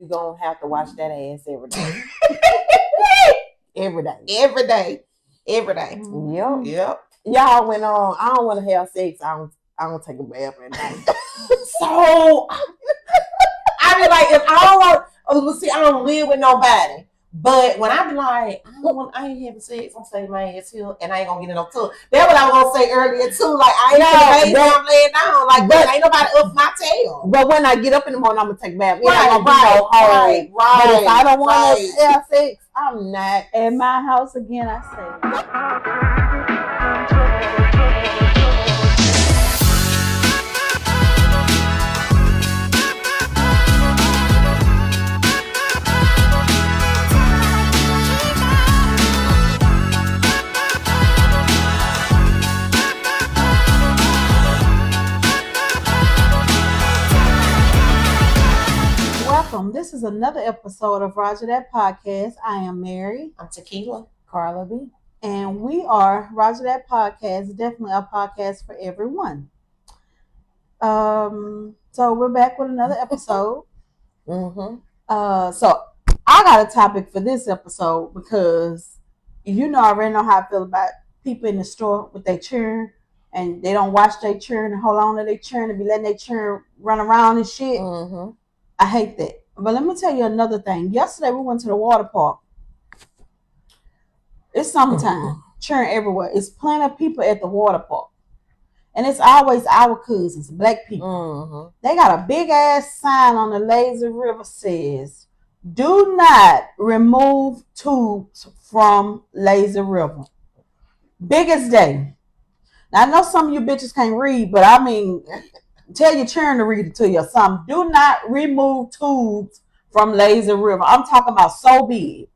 you're going to have to wash that ass every day. Every day. Yep. Y'all went on. I don't want to have sex. I don't take a bath at night. So I be like, if I don't want, see, I don't live with nobody. But when I be like, I ain't having sex, I'm saying my ass here, and I ain't gonna get in no tub. That's what I was gonna say earlier too. Like I ain't gonna I'm laying down. Like, but ain't nobody up my tail. But when I get up in the morning, I'm gonna take a bath. Right. But if I don't want to have sex, I'm not. At my house again, I say. Welcome. This is another episode of Roger Dat Podcast. I am Mary. I'm Tequila. Carla B. And we are Roger Dat Podcast, definitely a podcast for everyone. So we're back with another episode. So I got a topic for this episode because I already know how I feel about people in the store with their churn and they don't wash their churn and hold on to their churn and be letting their churn run around and shit. I hate that. But let me tell you another thing. Yesterday we went to the water park. It's summertime. Churn everywhere. It's plenty of people at the water park. And it's always our cousins, black people. They got a big ass sign on the lazy river says, "Do not remove tubes from lazy river." Biggest day. Now I know some of you bitches can't read, but I mean, tell your churn to read it to you or something. Do not remove tubes from lazy river. I'm talking about so big.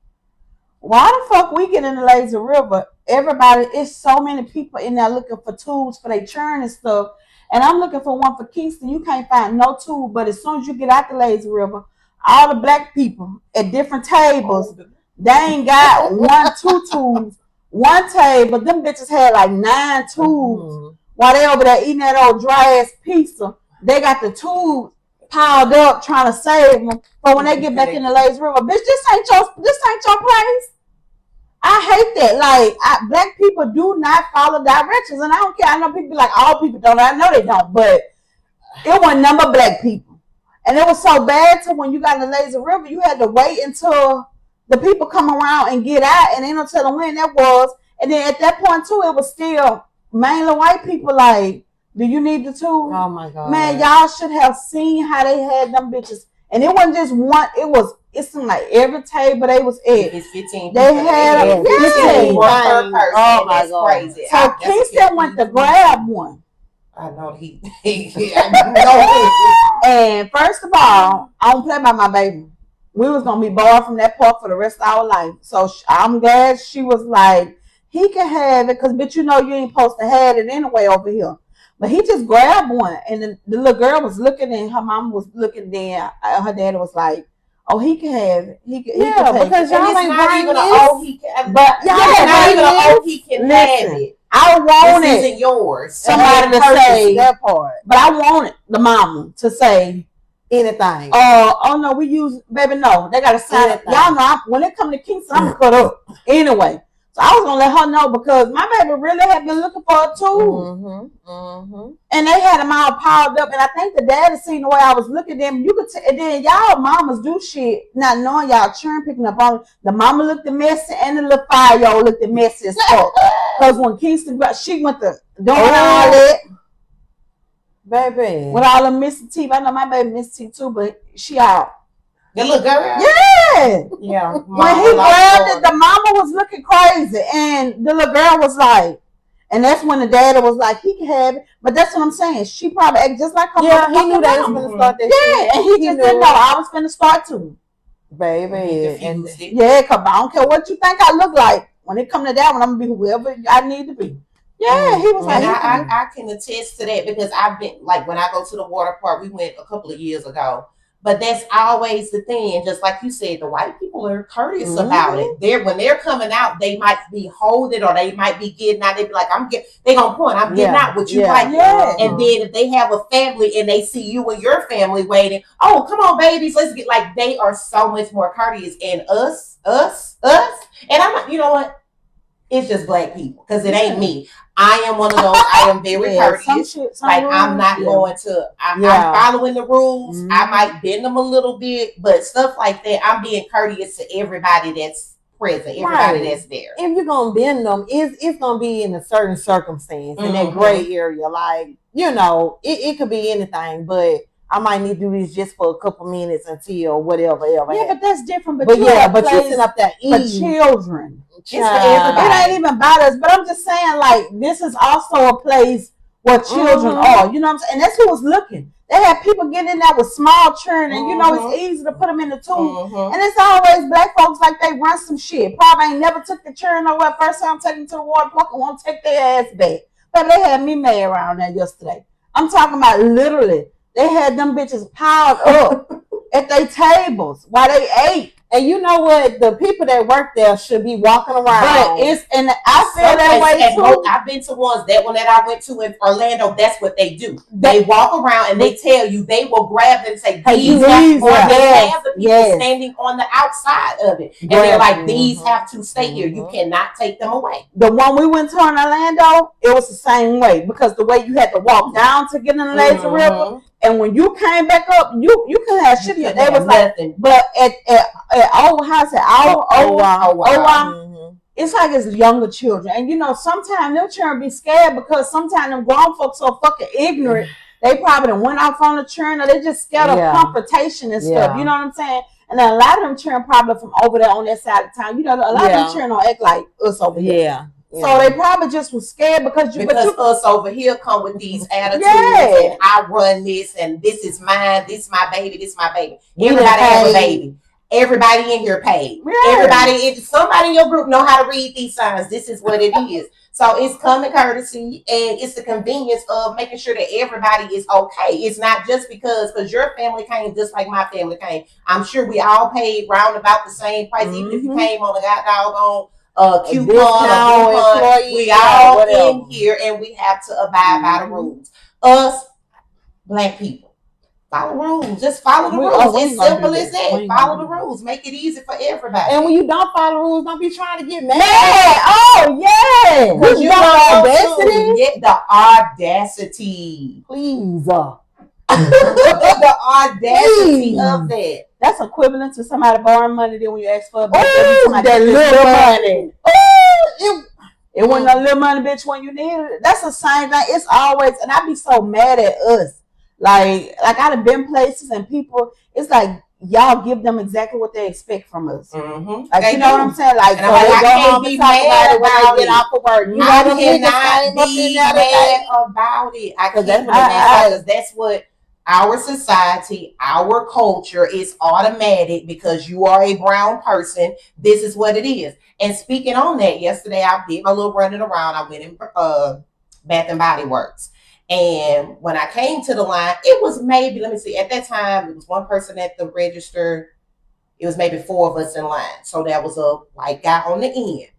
Why the fuck we get in the lazy river? Everybody, it's so many people in there looking for tubes for their churn and stuff. And I'm looking for one for Kingston. You can't find no tube, but as soon as you get out the lazy river, all the black people at different tables, they ain't got 1-2 tubes. One table, them bitches had like 9 tubes. While they over there eating that old dry ass pizza, they got the tubes piled up trying to save them. But when they get back in the lazy river, bitch, this ain't your place. I hate that. Like, black people do not follow directions, and I don't care. I know people be like, all people don't. I know they don't, but it wasn't number black people, and it was so bad to when you got in the lazy river, you had to wait until the people come around and get out, and they don't tell them when that was. And then at that point too, it was still mainly white people. Like, do you need the tube? Oh my God, man, y'all should have seen how they had them bitches. And it wasn't just one. It seemed like every table they was at. It's 15. They had a 15 per person. Oh my God, crazy. So Kingston went to grab one. I know he. And first of all, I don't play by my baby. We was gonna be barred from that park for the rest of our life. So I'm glad she was like, he can have it, because bitch, you ain't supposed to have it anyway over here. But he just grabbed one, and the little girl was looking, and her mom was looking there. Her daddy was like, "Oh, he can have it. He can because take it." y'all ain't not even buying can. But y'all not even he can have it. I want this it. Isn't yours. Somebody to say that part, but I want it. The mama to say anything. Oh no, we use baby. No, they got to sign it. Y'all know when it come to Kingston, I'm cut up anyway. So I was gonna let her know because my baby really had been looking for it too. And they had them all piled up, and I think the daddy seen the way I was looking at them. You could and then y'all mamas do shit not knowing y'all churn picking up on. The mama looked messy, and the little 5-year-old looked messy as fuck. Because when Kingston she went to doing all that, baby, with all the missing teeth. I know my baby missed teeth too, but she out. The little girl? Yeah. When he grabbed it, the mama was looking crazy. And the little girl was like, and that's when the daddy was like, he can have it. But that's what I'm saying. She probably acted just like her mama. He knew they was going to start that shit. And he just didn't know I was going to start too. Baby. Because I don't care what you think I look like. When it come to that one, I'm going to be whoever I need to be. Yeah, he was like, I can attest to that because I've been, like, when I go to the water park, we went a couple of years ago. But that's always the thing. And just like you said, the white people are courteous about it. When they're coming out, they might be holding or they might be getting out. They be like, they gonna point, I'm getting out what you like. And then if they have a family and they see you and your family waiting, oh, come on, babies, let's get, like, they are so much more courteous. And us. And I'm like, you know what? It's just black people, because it ain't me. I am one of those. I am very courteous. I'm not going to. I'm following the rules. I might bend them a little bit, but stuff like that, I'm being courteous to everybody that's present, everybody that's there. If you're gonna bend them, it's gonna be in a certain circumstance, in that gray area. Like, you know, it could be anything, but I might need to do this just for a couple minutes until whatever. Yeah, but that's different. But you're sitting up there eating. For children. It's for everybody. It ain't even about us. But I'm just saying, like, this is also a place where children are. You know what I'm saying? And that's who was looking. They had people getting in there with small children, and you know it's easy to put them in the tube. And it's always black folks like they run some shit. Probably ain't never took the children nowhere. First time taking them to the water park and won't take their ass back. But they had me mad around there yesterday. I'm talking about literally. They had them bitches piled up at their tables while they ate. And you know what? The people that work there should be walking around. But I feel that way too. I've been to ones, that one that I went to in Orlando, that's what they do. They walk around and they tell you, they will grab them and say, these have the people standing on the outside of it. And they're like, these have to stay here. You cannot take them away. The one we went to in Orlando, it was the same way, because the way you had to walk down to get in the lazy river. And when you came back up, you couldn't have shit. They was like, but at it's like it's younger children. And you know, sometimes them children be scared because sometimes them grown folks are fucking ignorant. They probably done went off on the children, or they just scared of confrontation and stuff. You know what I'm saying? And then a lot of them children probably from over there on that side of town. You know, a lot of them children don't act like us over here. So they probably just was scared because us over here come with these attitudes and I run this and this is mine, this is my baby, this is my baby. Everybody has a baby. Everybody in here paid. Somebody in your group know how to read these signs. This is what it is. So it's common courtesy, and it's the convenience of making sure that everybody is okay. It's not just because your family came just like my family came. I'm sure we all paid round about the same price, even if you came on a doggone coupon, we all in here, and we have to abide by the rules. Us black people, follow rules. Just follow the rules. It's simple as that. Follow the rules. Make it easy for everybody. And when you don't follow the rules, don't be trying to get mad. Oh yeah, because you got audacity. Get the audacity, please. The audacity of that. That's equivalent to somebody borrowing money. Then when you ask for that little money. It wasn't a little money, bitch, when you needed it. That's the same thing. It's always, and I be so mad at us. Like I done been places and people, it's like y'all give them exactly what they expect from us. Like, you know what I'm saying? Like, so I can't be mad about it. Off of work. You I cannot be mad about it. I can't be mad because that's what our society, our culture is automatic. Because you are a brown person, this is what it is. And speaking on that, yesterday I did my little running around. I went in Bath and Body Works. And when I came to the line, it was maybe, let me see, at that time, it was one person at the register. It was maybe 4 of us in line. So there was a white guy on the end.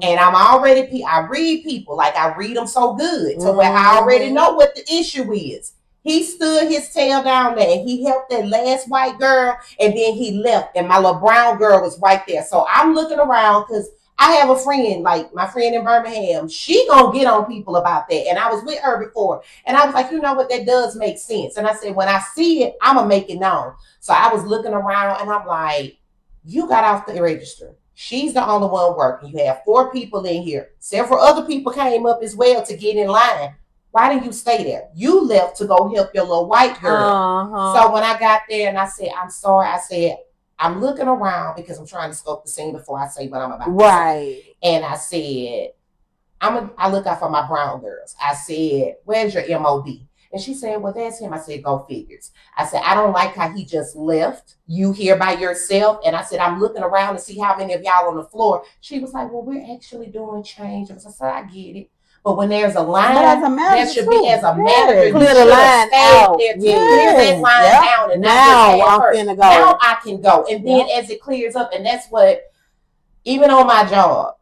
And I read people, like I read them so good to where I already know what the issue is. He stood his tail down there and he helped that last white girl, and then he left, and my little brown girl was right there. So I'm looking around because I have a friend, like my friend in Birmingham. She gonna get on people about that. And I was with her before. And I was like, you know what? That does make sense. And I said, when I see it, I'm gonna make it known. So I was looking around and I'm like, you got off the register. She's the only one working. You have 4 people in here. Several other people came up as well to get in line. Why didn't you stay there? You left to go help your little white girl. So when I got there and I said, I'm sorry, I said, I'm looking around because I'm trying to scope the scene before I say what I'm about to say. And I said, I look out for my brown girls. I said, where's your MOD? And she said, well, that's him. I said, go figures. I said, I don't like how he just left you here by yourself. And I said, I'm looking around to see how many of y'all on the floor. She was like, well, we're actually doing change. I said, I get it. But when there's a line, there should be as a manager. Clear the line out. Clear that line down, and now I'm finna go. Now I can go, and then as it clears up, and that's what, even on my job,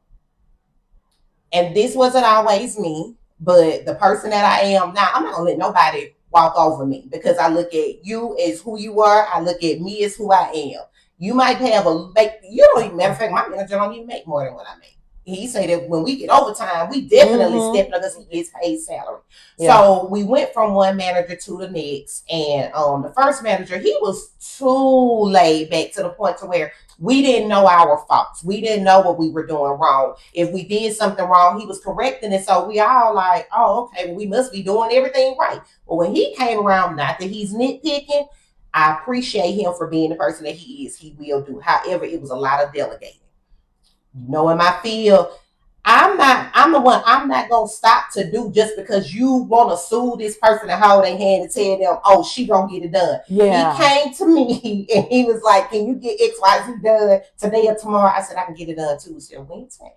and this wasn't always me, but the person that I am now, I'm not gonna let nobody walk over me, because I look at you as who you are. I look at me as who I am. You might have you don't even, matter of fact, my manager don't even make more than what I make. He said that when we get overtime, we definitely step up because he gets paid salary. Yeah. So we went from one manager to the next. And the first manager, he was too laid back to the point to where we didn't know our faults. We didn't know what we were doing wrong. If we did something wrong, he was correcting it. So we all like, oh, okay, well, we must be doing everything right. But when he came around, not that he's nitpicking, I appreciate him for being the person that he is. He will do. However, it was a lot of delegating. You know, in my field, I'm not going to stop to do just because you want to sue this person and hold their hand and tell them, oh, she going to get it done. Yeah. He came to me and he was like, can you get XYZ done today or tomorrow? I said, I can get it done Tuesday or Wednesday.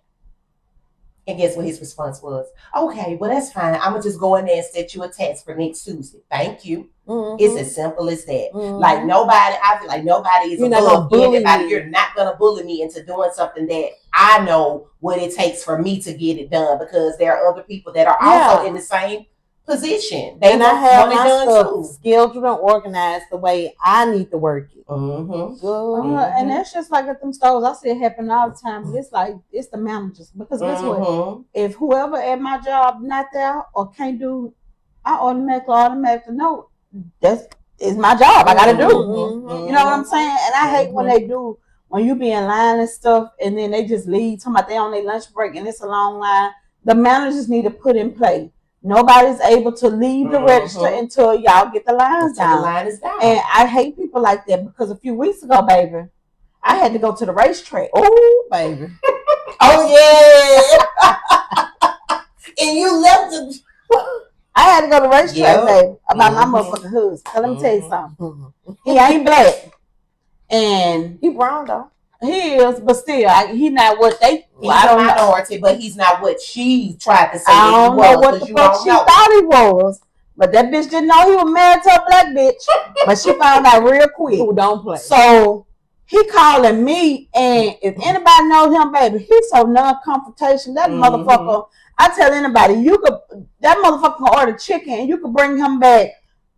And guess what his response was? Okay, well, that's fine. I'm going to just go in there and set you a task for next Tuesday. Thank you. Mm-hmm. It's as simple as that. Mm-hmm. Like I feel like nobody is above anybody. You're not going to bully me into doing something that I know what it takes for me to get it done, because there are other people that are also in the same position. They want it done too. Scheduled and organized the way I need to work it. And that's just like at them stores. I see it happen all the time. But it's like, it's the managers. Because guess what? If whoever at my job not there or can't do, I automatically know it's my job. I got to do. You know what I'm saying? And I hate when you be in line and stuff, and then they just leave, talking about they on their lunch break and it's a long line. The managers need to put in play. Nobody's able to leave the register until y'all get the lines down. The line is down. And I hate people like that, because a few weeks ago, baby, I had to go to the racetrack. Oh, baby. Oh, yeah. And you left the... I had to go to the racetrack, baby, about my motherfucking husband. So let me tell you something. He ain't black. And he brown, though. He is, but still, he not what they... He's a minority, but he's not what she tried to say I don't know what the fuck she thought he was. But that bitch didn't know he was married to a black bitch. But she found out real quick. Who don't play. So he calling me, and if anybody knows him, baby, he's so non-confrontation. That motherfucker, I tell anybody, that motherfucker can order chicken and you can bring him back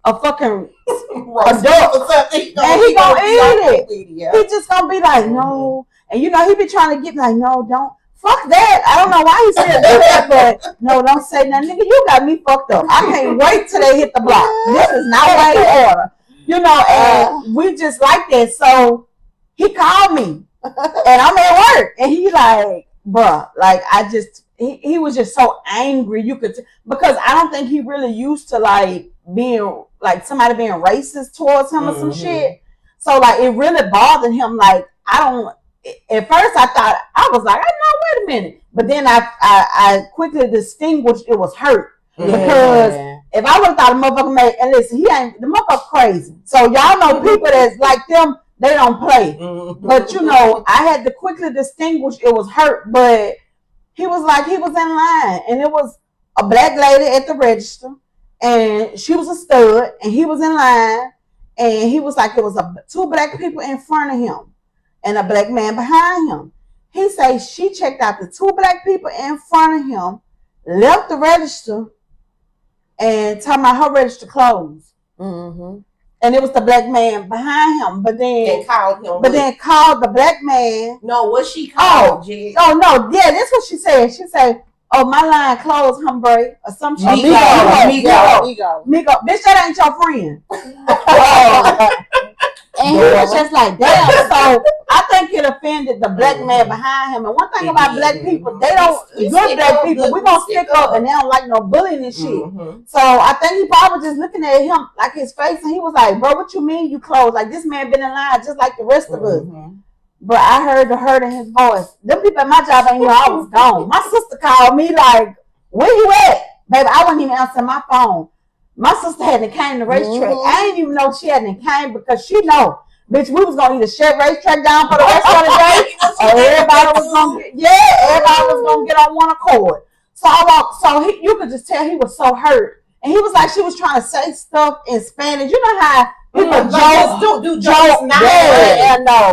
a fucking adult or something, and he gonna eat it. Yeah. He just gonna be like, no. And you know, he be trying to get like, no, don't. Fuck that. I don't know why he said that, but no, don't say nothing. Nigga, you got me fucked up. I can't wait till they hit the block. This is not what I order. You know, and we just like that. So he called me, and I'm at work, and he like, bruh, like he was just so angry. You could, because I don't think he really used to like being like somebody being racist towards him or some shit. So like it really bothered him. Like at first I was like, wait a minute. But then I quickly distinguished it was hurt. Because if I would have thought a motherfucker made, and listen, the motherfucker crazy. So y'all know people that's like them, they don't play. But you know, I had to quickly distinguish it was hurt. But he was like, he was in line, and it was a black lady at the register. And she was a stud, and he was in line, and he was like, it was two black people in front of him and a black man behind him. He said she checked out the two black people in front of him, left the register, and talking about her register closed. And it was the black man behind him, but then called the black man. No, what she called? No, yeah, that's what she said. She said, oh, my line closed, hombre, or some shit. Migo. Bitch, that ain't your friend. And he was just like, damn. So I think it offended the black man behind him. And one thing about black people, they don't, good black people, we gonna stick up, and they don't like no bullying and shit. So I think he probably just looking at him, like his face, and he was like, bro, what you mean you closed? Like, this man been in line just like the rest of us. But I heard the hurt in his voice. Them people at my job ain't know I was gone. My sister called me like, where you at? Baby, I wouldn't even answer my phone. My sister hadn't came to the racetrack. I didn't even know she hadn't came, because she know, bitch, we was going to either shut racetrack down for the rest of the day, or everybody was going to get on one accord. So I walked. So you could just tell he was so hurt, and he was like, she was trying to say stuff in Spanish. You know how people do jokes now.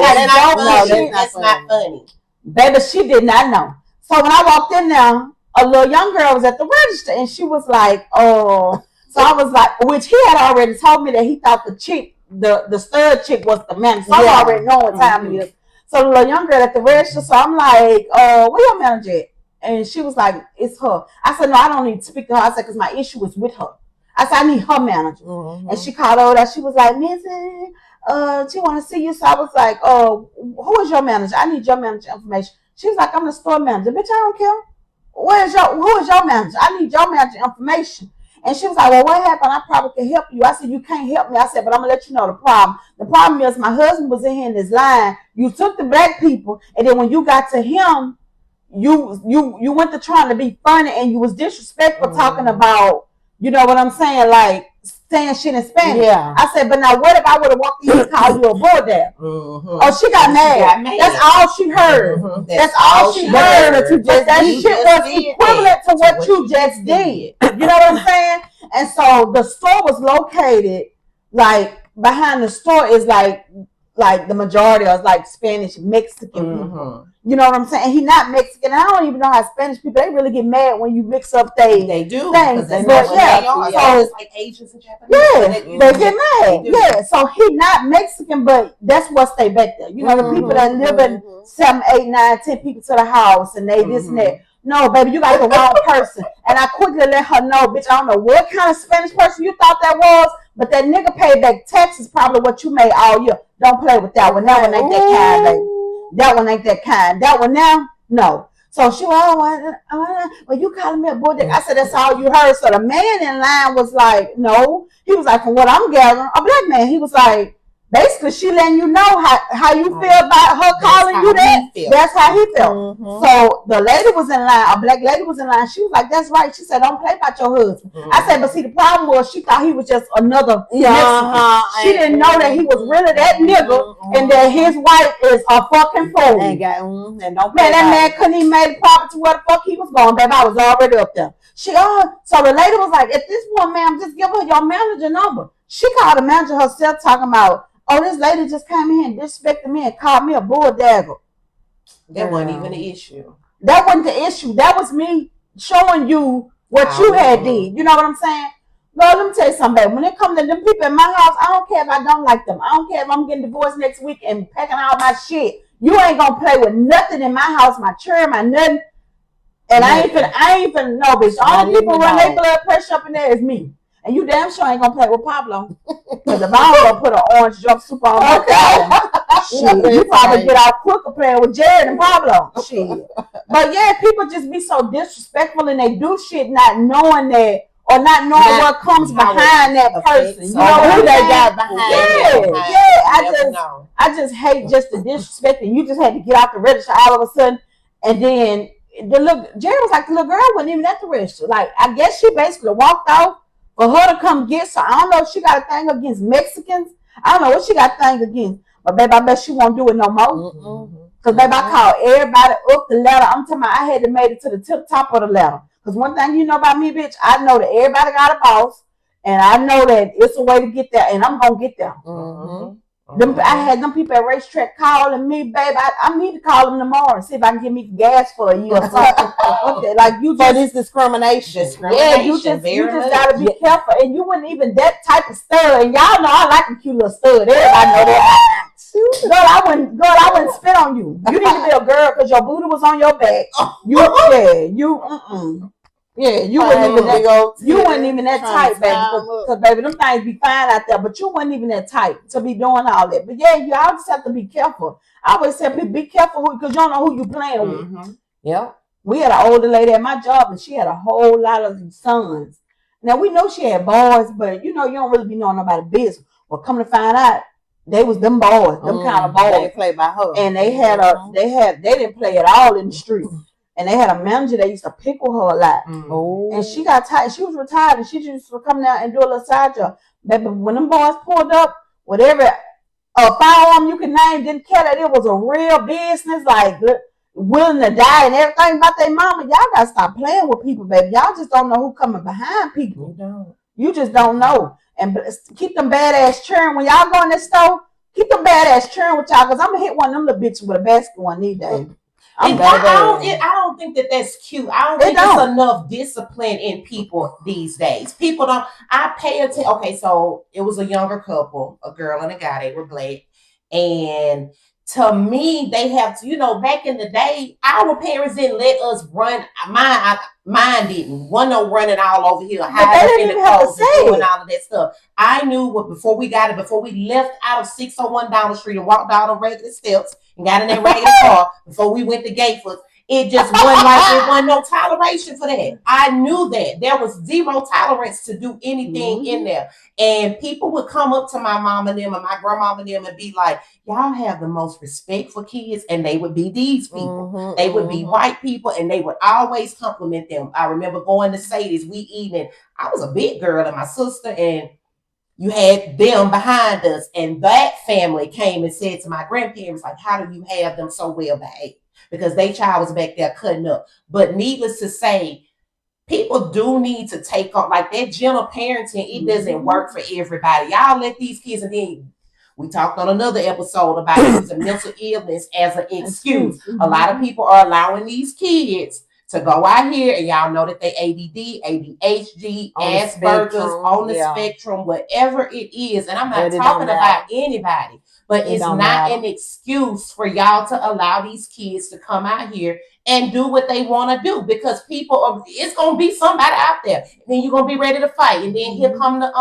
That's not funny. Baby, she did not know. So when I walked in there, a little young girl was at the register, and she was like, "Oh." So I was like, which he had already told me that he thought the chick, the stud chick, was the manager. So I already know what time it is. So the little young girl at the register. So I'm like, "Where your manager at?" And she was like, "It's her." I said, "No, I don't need to speak to her." I said, "Because my issue is with her." I said, "I need her manager." And she called over there. She was like, "Missy, she want to see you." So I was like, "Who is your manager? I need your manager information." She was like, "I'm the store manager." Bitch, I don't care. Who is your manager? I need your manager information. And she was like, "Well, what happened? I probably can help you." I said, "You can't help me." I said, "But I'm going to let you know the problem. The problem is my husband was in here in this line. You took the black people. And then when you got to him, you went to trying to be funny and you was disrespectful talking about, you know what I'm saying, like saying shit in Spanish." Yeah. I said, "But now what if I would have walked in and called you a bull there?" Oh, she got mad. That's all she heard. That's all she heard. But that shit was equivalent to what you just did. You know what I'm saying? And so the store was located, like behind the store is like the majority of like Spanish Mexican people. You know what I'm saying? He not Mexican. I don't even know how Spanish people, they really get mad when you mix up they do things. But so it's like Asians and Japanese. Yeah, they get mad. Yeah, so he not Mexican, but that's what stay back there. You know, the people that live in 7, 8, 9, 10 people to the house and they this and that. No, baby, you got the wrong person. And I quickly let her know, bitch, I don't know what kind of Spanish person you thought that was, but that nigga paid back taxes probably what you made all year. Don't play with that one. That one ain't that kind, baby. That one ain't that kind. That one now, no. So she was, well, you calling me a bull dick. I said, that's all you heard. So the man in line was like, no. He was like, from what I'm gathering, a black man. He was like, basically, she letting you know how you feel about her calling you that. That's how he felt. So the lady was in line, a black lady was in line. She was like, that's right. She said, don't play about your husband. I said, but see, the problem was she thought he was just another Mexican. She didn't know that he was really that nigga and that his wife is a fucking fool. Man, that man couldn't even make it proper to where the fuck he was going, baby. I was already up there. So the lady was like, at this point, ma'am, just give her your manager number. She called the manager herself talking about, oh, this lady just came in here and disrespected me and called me a bull dagger. That wasn't even the issue. That wasn't the issue. That was me showing you what you had did. You know what I'm saying? Lord, let me tell you something, baby. When it comes to them people in my house, I don't care if I don't like them. I don't care if I'm getting divorced next week and packing all my shit. You ain't gonna play with nothing in my house, my children, my nothing. And I ain't finna know, bitch. All the people run their blood pressure up in there is me. And you damn sure ain't gonna play with Pablo. Because if I don't go put an orange jumpsuit on shit, you probably get out quicker playing with Jared and Pablo. Shit. But yeah, people just be so disrespectful and they do shit not knowing that or not knowing what comes behind that person. You know who they got behind. I just hate just the disrespect and you just had to get out the register all of a sudden and then Jared was like the little girl wasn't even at the register. Like I guess she basically walked off for her to come get, so I don't know if she got a thing against Mexicans. I don't know what she got a thing against. But baby, I bet she won't do it no more. Because baby, I called everybody up the ladder. I'm talking about I had to make it to the top of the ladder. Because one thing you know about me, bitch, I know that everybody got a boss. And I know that it's a way to get there. And I'm going to get there. I had them people at racetrack calling me, babe. I need to call them tomorrow and see if I can get me gas for a year or something. Okay, like you just, but it's discrimination. Yeah, you just gotta be careful. And you weren't even that type of stud. And y'all know I like a cute little stud. Everybody know that. Girl, I wouldn't spit on you. You need to be a girl because your booty was on your back. You weren't even that tight, baby. Because baby, them things be fine out there, but you weren't even that tight to be doing all that. But yeah, you all just have to be careful. I always tell people, be careful because you don't know who you playing with. Yeah. We had an older lady at my job, and she had a whole lot of sons. Now we know she had boys, but you know you don't really be knowing nobody's business. Well, come to find out, they was them boys, them kind of boys. They played by her, and they didn't play at all in the street. And they had a manager that used to pickle her a lot. And she got tired. She was retired and she just would come down and do a little side job. Baby, when them boys pulled up, whatever firearm you can name, didn't care that it was a real business. Like, willing to die and everything about their mama. Y'all gotta stop playing with people, baby. Y'all just don't know who coming behind people. You just don't know. And keep them badass churn when y'all go in the store. Keep them badass churn with y'all, because I'm gonna hit one of them little bitches with a basket one these days. I don't think that's cute. I don't think there's enough discipline in people these days. People don't. I pay attention. Okay, so it was a younger couple, a girl and a guy. They were black, and to me, they have to. Back in the day, our parents didn't let us run. Mine didn't. Wasn't no running all over here, hiding in the clothes and doing all of that stuff. I knew before we left out of 601 Dollar Street and walked down the regular steps and got in that regular car before we went to Gateford. It just wasn't there wasn't no toleration for that. I knew that there was zero tolerance to do anything in there. And people would come up to my mom and them and my grandmama and them and be like, y'all have the most respect for kids. And they would be these people. They would be white people, and they would always compliment them. I remember going to Sadie's, we eating. I was a big girl and my sister, and you had them behind us. And that family came and said to my grandparents, like, how do you have them so well behaved? Because their child was back there cutting up. But needless to say, people do need to take on, like, that gentle parenting. It doesn't work for everybody. Y'all let these kids, and then we talked on another episode about using mental illness as an excuse. A lot of people are allowing these kids to go out here, and y'all know that they ADD, ADHD, Asperger's, on the spectrum, whatever it is. And I'm not talking about anybody. But it's not an excuse for y'all to allow these kids to come out here and do what they want to do, because it's going to be somebody out there. And then you're going to be ready to fight. And then here come not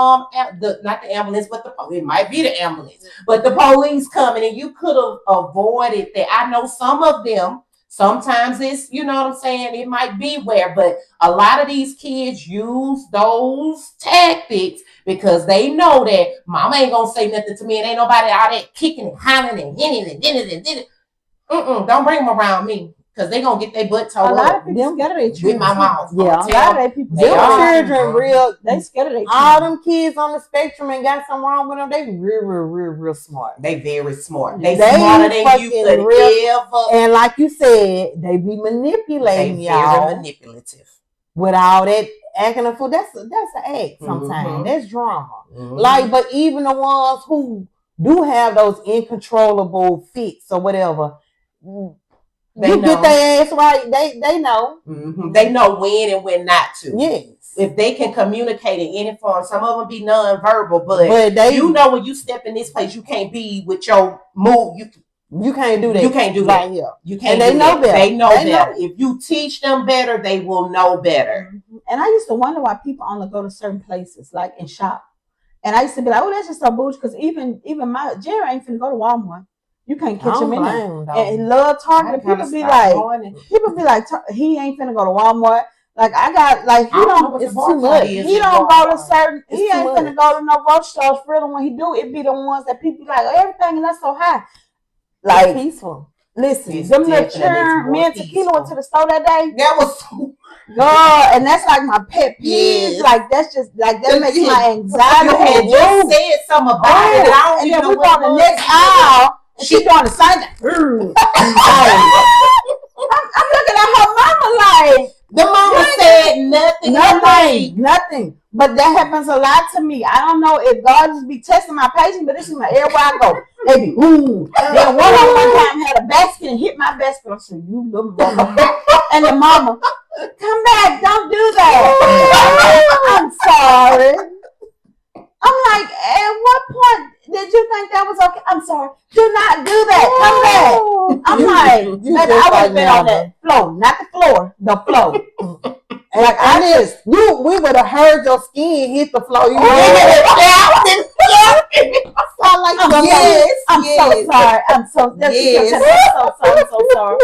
the ambulance, but it might be the ambulance, but the police coming, and you could have avoided that. I know some of them, sometimes it's, you know what I'm saying, it might be but a lot of these kids use those tactics because they know that mama ain't gonna say nothing to me, and ain't nobody out there kicking and hollering and hitting and did it. Don't bring them around me, because they gonna get their butt told up with my mouth. Yeah, a lot of people. They scared of their all them kids on the spectrum and got something wrong with them. They real smart. They very smart. They smarter than you could ever. And like you said, they be manipulating y'all. Very manipulative. With all that acting a fool. That's an act sometimes. That's drama. Like, but even the ones who do have those incontrollable fits or whatever, you get their ass right. They know. They know when and when not to. Yes. If they can communicate in any form, some of them be nonverbal, but you know when you step in this place, you can't be with your move. You can't do that. You can't do that. Here. You can't. And they know better. They know better. If you teach them better, they will know better. And I used to wonder why people only go to certain places, like and shop. And I used to be like, oh, that's just so bullshit. Because even my Jerry ain't finna go to Walmart. You can't catch him in there. And love Target. People be like, he ain't finna go to Walmart. Like, I got, like, it's too much. He don't go to certain, he ain't finna go to no grocery stores. Really, when he do, it be the ones that people like, oh, everything and that's so high. Like, peaceful. Listen, them little churn, me and Tequila went to the store that day. That was so girl, and that's like my pet peeve. Like, that's just, like, that makes my anxiety. You had just said something about it. And then we on the next aisle, and she doing the same thing. I'm looking at her mama like, the mama said nothing. But that happens a lot to me. I don't know if God just be testing my patience, but this is my everywhere I go. They be, ooh. Then one time had a basket and hit my basket. I said, you little mama. And the mama, come back, don't do that. I'm sorry. I'm like, at what point did you think that was okay? I'm sorry. Do not do that. Come back. I'm like, maybe I would have been on that floor, not the floor, the floor. And like we would have heard your skin hit the floor. You I'm so sorry. I'm so sorry.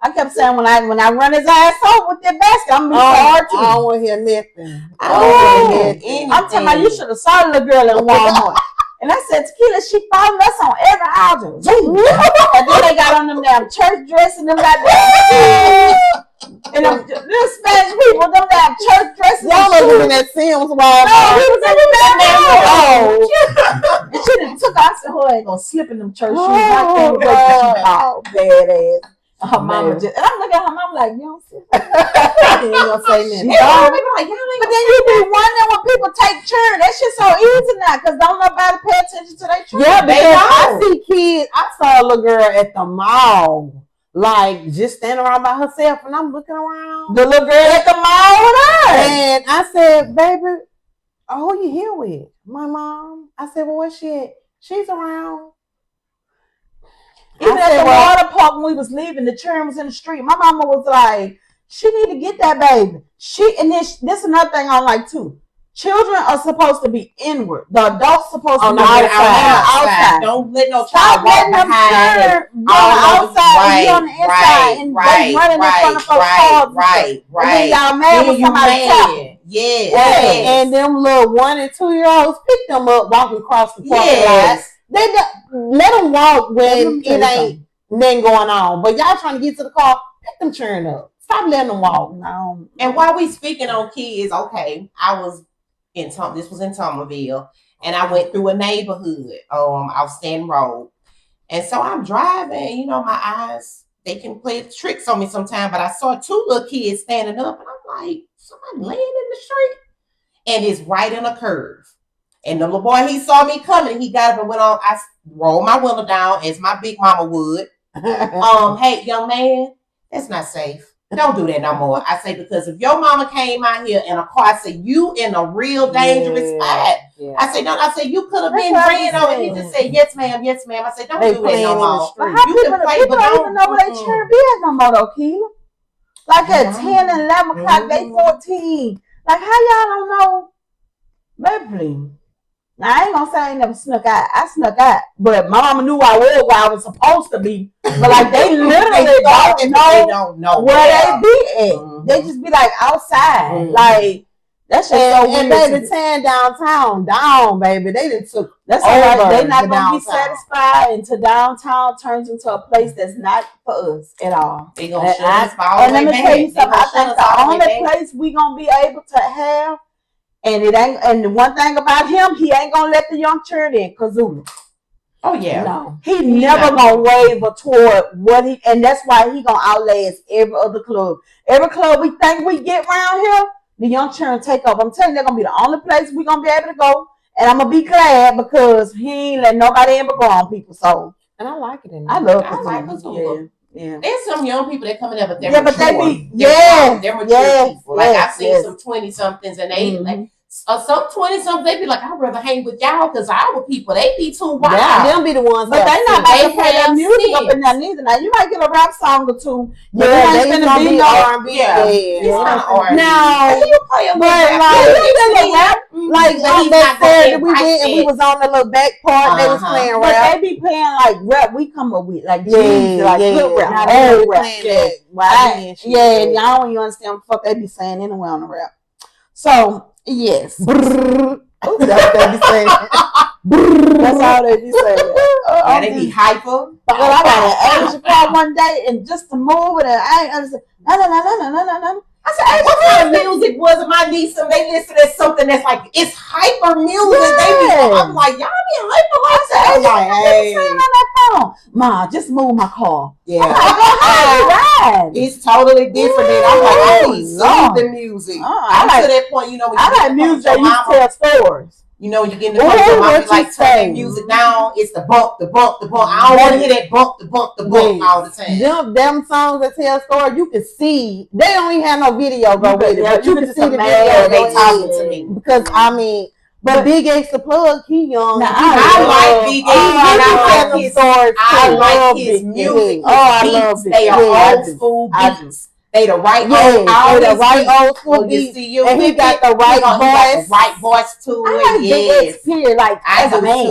I kept saying when I run his ass over with that basket, I'm gonna be sorry too. I don't want to hear nothing. I'm telling you, you should have saw the girl at Walmart. And I said, Tequila, she followed us on every aisle. And then they got on them damn church dress and them goddamn. And them Spanish people, them damn church dresses. Y'all was in that Sims wall. No, he was in that. And she done took. I said, "Oh, I ain't gonna slip in them church shoes." Badass. Her mama just, and I'm looking at her mom like, you don't see. She ain't gonna say nothing. But then you be wondering when people take turns. That shit so easy now because don't nobody pay attention to their turn. Yeah, because I see kids. I saw a little girl at the mall, like just standing around by herself, and I'm looking around. The little girl at the mall with her. And I said, baby, who you here with? My mom. I said, well, where's she at? She's around. Even at the water park when we was leaving, the children was in the street. My mama was like, she need to get that baby. And then this another thing I like too. Children are supposed to be inward. The adults supposed to be outside. Don't let no child walk behind. Outside, on the inside, and they running in front of folks' cars. Right. And then y'all mad when somebody tapping. Yes. And them little 1 and 2 year olds pick them up walking across the parking lot. They let them walk when it ain't nothing going on. But y'all trying to get to the car, pick them children up. Stop letting them walk. No. And while we speaking on kids, okay, this was in Thomasville, and I went through a neighborhood, Outstanding Road. And so I'm driving, my eyes, they can play tricks on me sometimes, but I saw 2 little kids standing up, and I'm like, somebody laying in the street? And it's right in a curve. And the little boy, he saw me coming. He got up and went on. I rolled my window down as my big mama would. Hey, young man, that's not safe. Don't do that no more. I say, because if your mama came out here in a car, I say, you in a real dangerous spot. Yeah. I say, no, you could have been ran over. He just said, yes, ma'am. I say, don't do that no more. But how you can play, but don't even know where they children be at no more, though, Keela. Like at 10 and 11 o'clock, they 14. Like, how y'all don't know? Baby, now, I ain't gonna say I ain't never snuck out. I snuck out, but my mama knew I was where I was supposed to be. But like they literally don't know where they be at. Mm-hmm. They just be like outside. Mm-hmm. Like that's just so weird. And baby, tearing downtown down, baby. They done took that's all right. They not gonna be satisfied until downtown turns into a place that's not for us at all. They gonna shut us all the way back. And let me tell you something. I think the only place we gonna be able to have. And it ain't. And the one thing about him, he ain't gonna let the young children in Kazula. Oh yeah, no, he never gonna waver toward what he. And that's why he gonna outlast every other club. Every club we think we get around here, the young children take up. I'm telling you, they're gonna be the only place we gonna be able to go. And I'm gonna be glad because he ain't let nobody in but grown people. So, and I like it. I love Kazula. Yeah. There's some young people that come in there, but they're mature. But they be they're mature people. Like I've seen some 20-somethings, and they like some 20-somethings. They be like, I'd rather hang with y'all because our people they be too wild. Yeah, them be the ones, but they not about to play that music up in there neither. Now you might get a rap song or two, but they ain't gonna be R&B. Now you play a rap. Like that said we did, and we was on the little back part. They was playing rap. But they be playing like rap. We come up with like good rap. Yeah, y'all don't even understand what the fuck they be saying anyway on the rap. So yes, that's what they be saying. That's all they be saying. And they be hyper. But I got an Asian car one day, and just to move it, and I ain't understand. No. I said, hey, what kind of music was it? My niece and they listen to something that's like, it's hyper music. Yeah. I'm like, y'all be hyper like that. I'm like, hey. On that phone. Ma, just move my car. Yeah. Ride. It's totally different. Yeah. I'm like, I need soothing music. I'm to that point, when I like music that used to tell stories. You know, you get in the car, your mom be like, turn that music down. It's the bump. I don't want to hear that bump all the time. Them songs that tell stories, you can see. They don't even have no video go with it, but you can see the video. They talking to me. Because, but Big X the Plug, he young. Now, I like Big X. I like his music. I love it. They are old school beats. They the right old school beats. And he got the right voice. The right voice to it. Yes. Like as a man.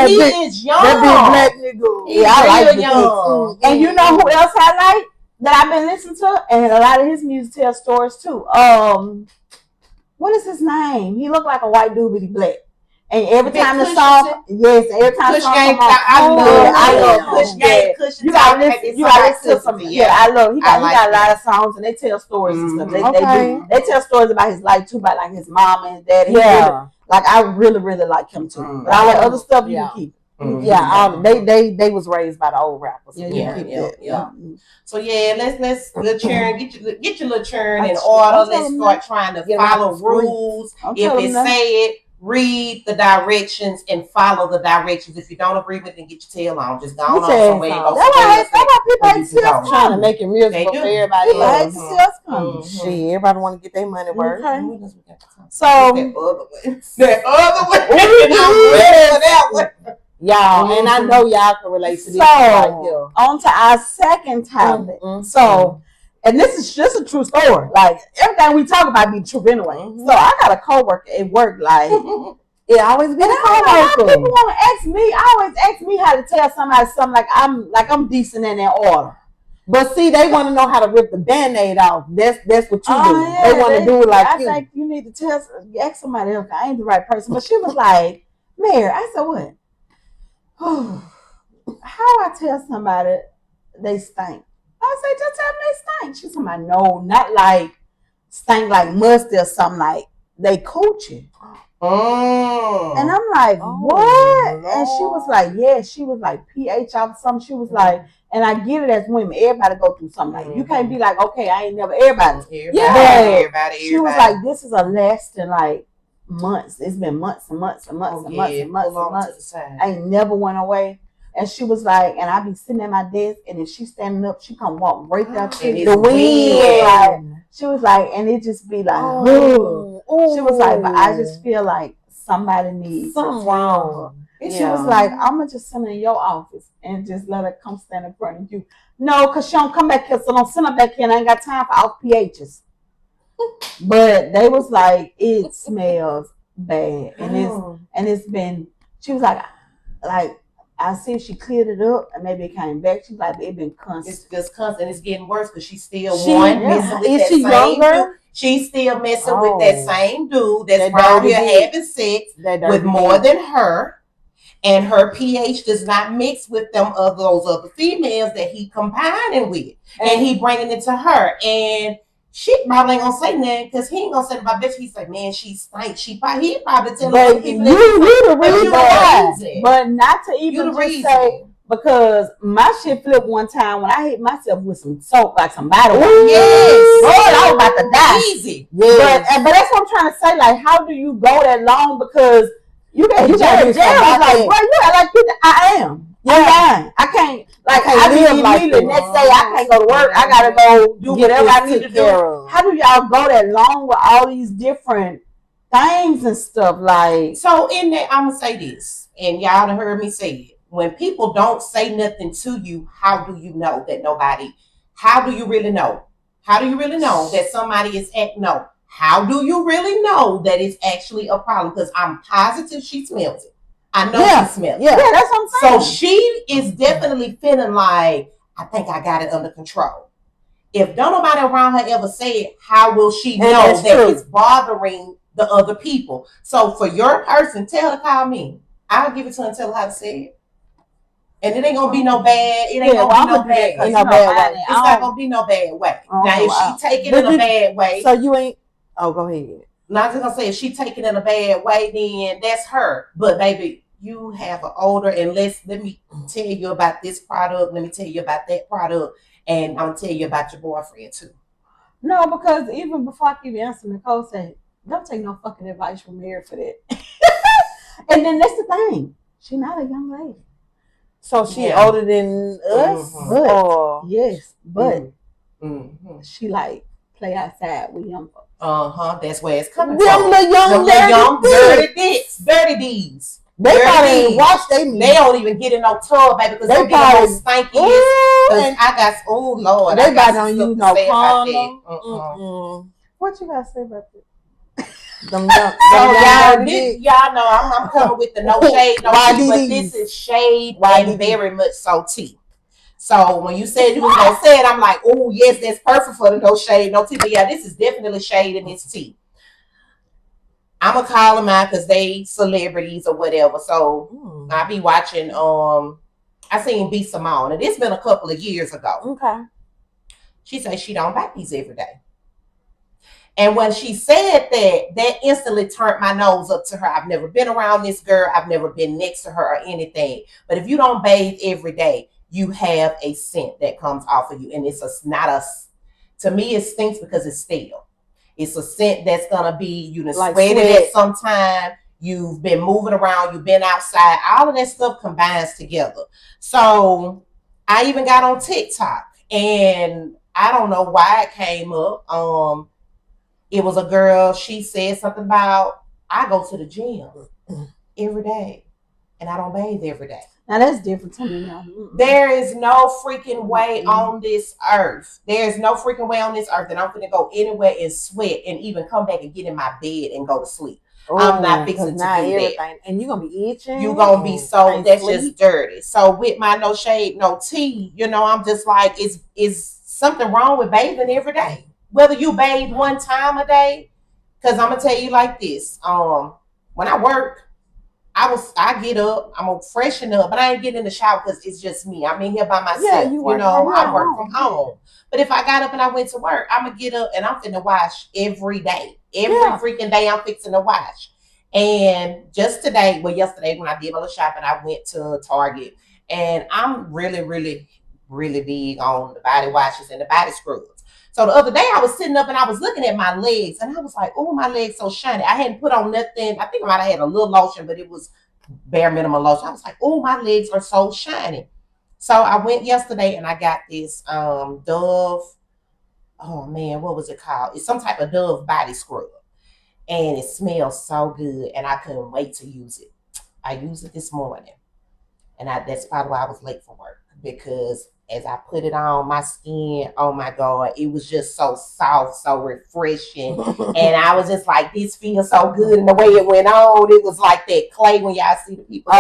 He is young. That big black nigga. Yeah, I like young. And you know who else I like that I've been listening to? And a lot of his music tells stories too. What is his name? He looked like a white dude, but he black. And every time the song, every time the song come on, I love Kush Gang. You gotta listen to some. Yeah, I love. He got a lot of songs, and they tell stories and stuff. They tell stories about his life too, about like his mom and his dad. Yeah, like I really like him too. But all that other stuff you can keep. Mm-hmm. Yeah, they was raised by the old rappers. Yeah. So let's little churn, get your little churn in order. Let's start trying to follow rules. If it say it, read the directions and follow the directions. If you don't agree with it, then get your tail on. Just go on somewhere and go somewhere. That's why people hate sales trying to make it miserable for everybody. People hate sales coming. Shit, everybody want to get their money worth. So that other one. Y'all, and I know y'all can relate to this. So, on to our second topic. So, and this is just a true story. Like, everything we talk about be true anyway. So, I got a coworker at work, like, it always been a coworker. People want to ask me, always ask me how to tell somebody something like I'm decent in their order. But see, they want to know how to rip the Band-Aid off. That's what you do. Yeah, they want to do it like I think you need to ask somebody else. I ain't the right person. But she was like, Mary, I said, what? How I tell somebody they stink? I say, just tell them they stink. She said, no, not like stink like musty or something, like they coochie. And I'm like, what? And she was like, yeah, she was like pH off something. She was like, and I get it as women, everybody go through something. Like, you can't be like, okay, I ain't never everybody. Everybody. She was like, this is a lasting like months. It's been months and months and months and months and months and months. I ain't never went away. And she was like, and I be sitting at my desk, and if she's standing up, she come walk right down to the wind. Like, she was like, and it just be like, she was like, but I just feel like somebody needs something wrong. And she was like, I'm gonna just send her in your office and just let her come stand in front of you. No, cause she don't come back here, so don't send her back here. And I ain't got time for off PHs. But they was like, it smells bad, and it's been. She was like I see if she cleared it up and maybe it came back. She's like, it been constant. It's just constant. It's getting worse because she's still messing with that same dude. She's still messing with that same dude that's around here having sex with more than her. And her pH does not mix with those other females that he combining with. And he bringing it to her. And she probably ain't gonna say nothing because he ain't gonna say about bitch. He say, man, she stank. He probably tell other people you the reason. But not to even just say, because my shit flipped one time when I hit myself with some soap, like some bottle. Yes. Lord, I was about to die. Easy. Yes. But that's what I'm trying to say. Like, how do you go that long? Because you got like, bro, you act like I am. I'm dying. I can't. Like, I live like the next day. I can't go to work. I gotta go do whatever I need to do. How do y'all go that long with all these different things and stuff? Like, so in that, I'm gonna say this, and y'all done heard me say it. When people don't say nothing to you, how do you know that nobody? How do you really know? How do you really know that somebody is no? How do you really know that it's actually a problem? Because I'm positive she smells it. I know she smells it. Yeah, that's what I'm saying. So she is definitely feeling like, I think I got it under control. If don't nobody around her ever say it, how will she know that it's bothering the other people? So for your person, tell her, call me. I'll give it to her and tell her how to say it. And it ain't gonna be no bad. It ain't gonna be no bad. It's not gonna be no bad way. Now, if she take it in a bad way, so you ain't. Oh, go ahead. Not just gonna say if she take it in a bad way, then that's her. But baby, you have an older, and let me tell you about this product. Let me tell you about that product, and I'm gonna tell you about your boyfriend too. No, because even before I keep answering, Nicole said, "Don't take no fucking advice from Mary for that." And then that's the thing. She's not a young lady. So she older than us? But she like play outside with young folks. That's where it's coming from. Them young dirty dicks, dirty D's. They probably ain't wash their meat. They don't even get in no tub, baby, because they get the most stankiest. And I got, Lord, they probably don't use no condom. What you gotta say about this? Y'all know I'm coming with the no shade, no tea, but this is shade and very much so tea. So when you said you was gonna say it, I'm like, oh yes, that's perfect for the no shade, no tea. But yeah, this is definitely shade in this tea. I'm gonna call them out because they celebrities or whatever. So I be watching. I seen B Simone, and it's been a couple of years ago. Okay. She said she don't buy these every day. And when she said that instantly turned my nose up to her. I've never been around this girl. I've never been next to her or anything. But if you don't bathe every day, you have a scent that comes off of you. And to me, it stinks because it's stale. It's a scent that's going to be, you done like sweated it sometime. You've been moving around. You've been outside. All of that stuff combines together. So I even got on TikTok. And I don't know why it came up. It was a girl, she said something about, I go to the gym every day and I don't bathe every day. Now that's different to me. There is no freaking way on this earth. There's no freaking way on this earth that I'm going to go anywhere and sweat and even come back and get in my bed and go to sleep. I'm not fixing to do that. And you're going to be itching. You're going to be so, that's just dirty. So with my no shade, no tea, I'm just like, is something wrong with bathing every day? Whether you bathe one time a day, because I'm gonna tell you like this. When I work, I get up, I'm gonna freshen up, but I ain't getting in the shower because it's just me. I'm in here by myself. Yeah, I work from home. But if I got up and I went to work, I'm gonna get up and I'm finna wash every day. Every freaking day I'm fixing to wash. And just today, yesterday when I did my little shopping, I went to Target, and I'm really, really, really big on the body washes and the body scrubs. So the other day I was sitting up and I was looking at my legs and I was like, oh, my legs so shiny. I hadn't put on nothing. I think I might have had a little lotion, but it was bare minimum lotion. I was like, oh, my legs are so shiny. So I went yesterday and I got this Dove. Oh man, what was it called? It's some type of Dove body scrub. And it smells so good and I couldn't wait to use it. I used it this morning. And that's probably why I was late for work, because as I put it on my skin, oh my God, it was just so soft, so refreshing. And I was just like, this feels so good. And the way it went on, it was like that clay when y'all see the people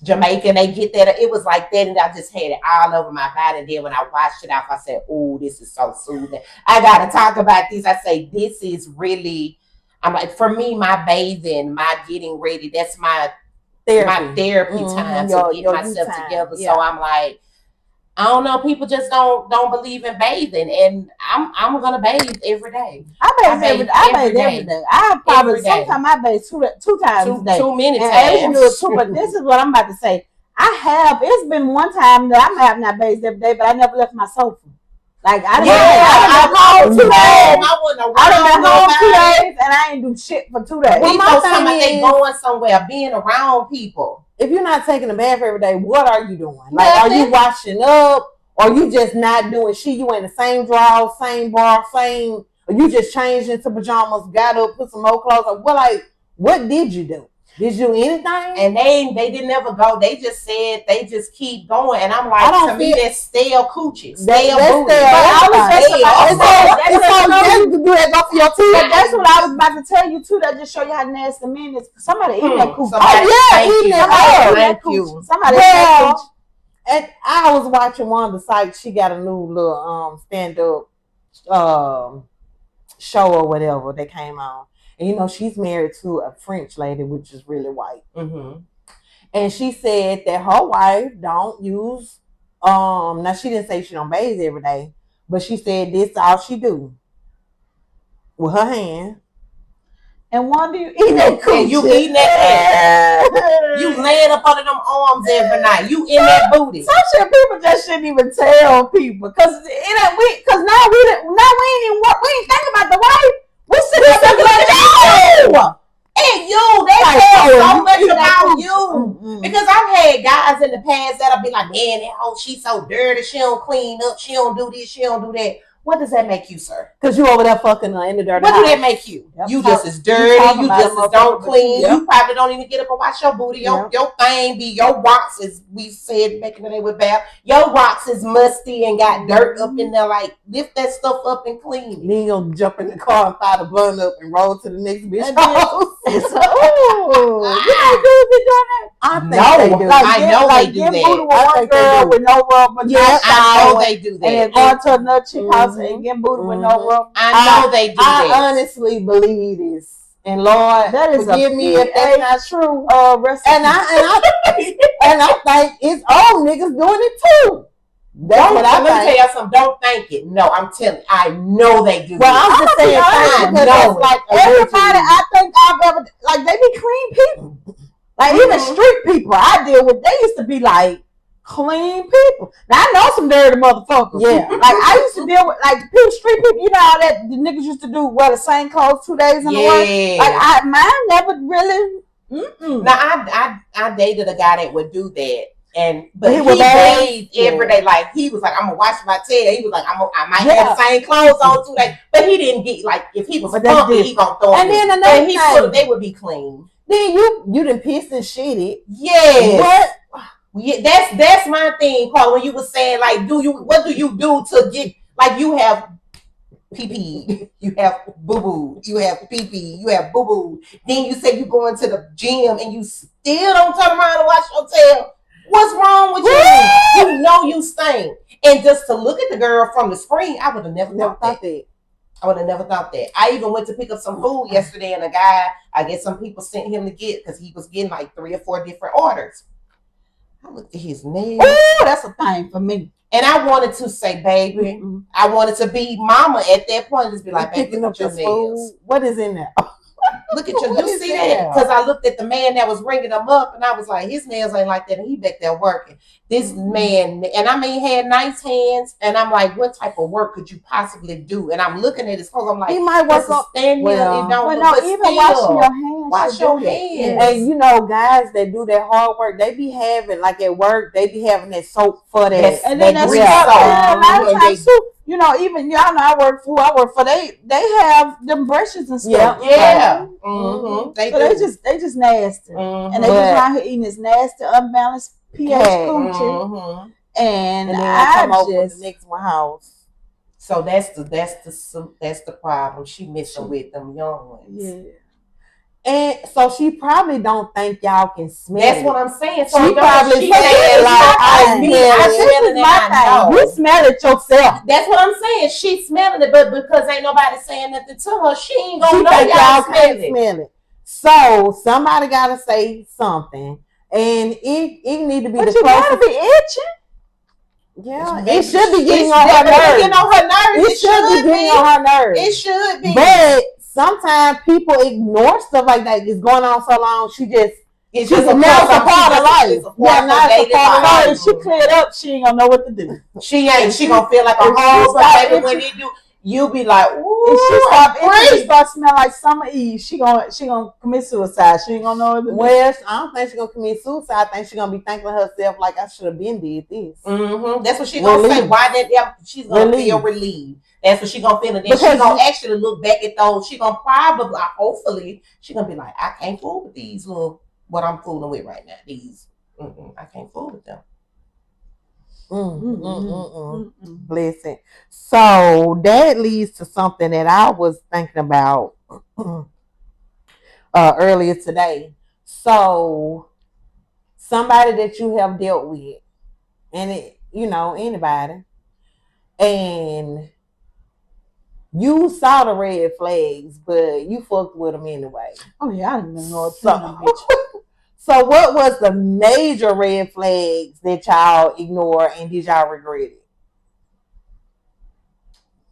Jamaica and they get that. It was like that. And I just had it all over my body. And then when I washed it off, I said, oh, this is so soothing. I got to talk about this. I say, this is really, I'm like, for me, my bathing, my getting ready, that's my therapy time to get myself together. Yeah. So I'm like, I don't know, people just don't believe in bathing, and I'm gonna bathe every day. I bathe every day. I probably sometimes I bathe two times a day. Too many times. But this is what I'm about to say. It's been one time that I have not bathed every day, but I never left my sofa. Like I done been home 2 days, and I ain't do shit for 2 days. Well, my thing is, they going somewhere, being around people. If you're not taking a bath every day, what are you doing? Like, are you washing up, or you just not doing shit? You in the same drawers, same bra, or you just changed into pajamas, got up, put some more clothes on? What did you do? Did you do anything? And they didn't ever go. They just said they just keep going. And I'm like, to me, that's stale coochie. Stale booty. That's what I was about to tell you too. That just show you how nasty men is. Somebody eating that coochie. Eating that. Thank you. Somebody and I was watching one of the sites. She got a new little stand-up show or whatever that came on. And, she's married to a French lady, which is really white. Mm-hmm. And she said that her wife don't use, now she didn't say she don't bathe every day, but she said this all she do with her hand. And why do you eat that coochie? And you eating that ass. You laying up under them arms every night. You in that booty. Some shit people just shouldn't even tell people. Because now we ain't thinking about the wife. We sit there looking like, no! And you, they care so much about you. Mm-hmm. Because I've had guys in the past that'll be like, man, that hoe, she's so dirty. She don't clean up. She don't do this. She don't do that. What does that make you, sir? Because you over there fucking in the dirty house. What do that make you? Yep. You just as dirty. You just as don't clean. Yep. You probably don't even get up and wash your booty. Your thing be, your rocks, as we said back in the day with Bab, your rocks is musty and got dirt up in there. Like, lift that stuff up and clean. Then you'll jump in the car and fire the blunt up and roll to the next bitch house. You ain't doing that? I think they do. I know they do that. One girl with no rubber. Yes, I know they do that. And going to another chick house and getting booty with no rubber. I know they do that. I honestly believe this. And Lord, that is forgive me if that's not true. And I think it's old niggas doing it too. Let me tell y'all something. Don't think it. No, I'm telling you, I know they do. Well, I'm just saying, I know. Like everybody, I think I've ever like they be clean people. Like even street people I deal with, they used to be like clean people. Now I know some dirty motherfuckers. Yeah. Like I used to deal with like street people. You know how that the niggas used to do wear the same clothes 2 days in a row. Like mine never really. Now I dated a guy that would do that. But he bathed every day. Like he was like, I'm gonna wash my tail. He was like, I might have the same clothes on 2 days. But he didn't get like if he was funky, he gonna throw and then another thing, they would be clean. Then you done pissed and shitted. Yes. Yeah, that's my thing, Paul. When you were saying like, what do you do to get like you have pee, you have boo boo, you have pee, you have boo boo. Then you say you go into the gym and you still don't turn around and wash your tail. What's wrong with you? You know you stink. And just to look at the girl from the screen, I would have never thought that. I would have never thought that. I even went to pick up some food yesterday, and a guy, I guess some people sent him to get because he was getting like 3 or 4 different orders. I looked at his nails. Oh, that's a thing for me. And I wanted to say, baby, I wanted to be mama at that point. Just be like, baby, look at your nails. What is in there? Look at you see that? Because I looked at the man that was ringing them up, and I was like, his nails ain't like that, and he back there working. This man, and I mean, he had nice hands, and I'm like, what type of work could you possibly do? And I'm looking at his clothes, I'm like, he might work up. Even washing your hands. Wash your hands. And you know, guys that do that hard work, they be having like at work, they be having that soap for that, and then that's a lot of times too. You know, even y'all know I work for they have them brushes and stuff. Yeah. So they just nasty. And they just around here eating this nasty, unbalanced pH coochie. And then I come over to the next one house. So that's the problem. She messing with them young ones. Yeah. And so she probably don't think y'all can smell That's it. what I'm saying. So she probably saying like, you smell it yourself. That's what I'm saying. She smelling it, but because ain't nobody saying nothing to her, she ain't gonna know y'all smell it. So somebody gotta say something, and it need to be. But the you closest. gotta be itching. Yeah, it should be getting on her nerves. It should be getting on her nerves. It should be. But sometimes people ignore stuff like that. It's going on so long. It's just now it's a part of life. Yeah, now it's a part of life. If she cleared up, she ain't gonna know what to do. She ain't. She gonna feel like a whole baby when you do. You be like, ooh, if she start smell like summer Eve, she gonna commit suicide. She ain't gonna know what to do. Well, I don't think she's gonna commit suicide. I think she's gonna be thinking to herself like, I should have been did this. That's what she's gonna say. Why did she's gonna feel relieved? That's what she's gonna feel, and then she's gonna actually look back at those. She's gonna probably, hopefully, she's gonna be like, I can't fool with these little what I'm fooling with right now. These, I can't fool with them. Blessing. So that leads to something that I was thinking about earlier today. So somebody that you have dealt with, and anybody, and you saw the red flags, but you fucked with them anyway. Oh yeah, I didn't even know So what was the major red flags that y'all ignored, and did y'all regret it?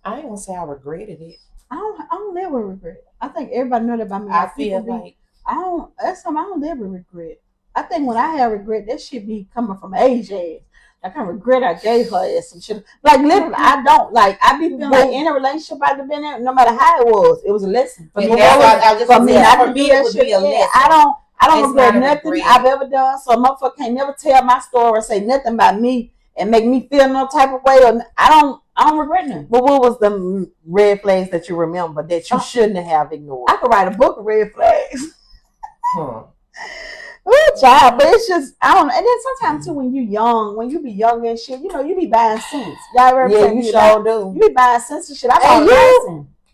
I ain't gonna say I regretted it. I don't never regret. I think everybody know that about me. I feel like that's something I don't ever regret. I think when I have regret, that shit be coming from age. I can regret I gave her some shit. Like literally, I don't like. I be feeling like in a relationship I've been in, no matter how it was a lesson for me. I don't regret nothing I've ever done. So a motherfucker can't never tell my story or say nothing about me and make me feel no type of way. Or I don't regret nothing. But what was the red flags that you remember that you shouldn't have ignored? I could write a book of red flags. Child, but it's just I don't know. And then sometimes too, when you be young and shit, you be buying sense. Y'all ever you sure do. You be buying sense and shit.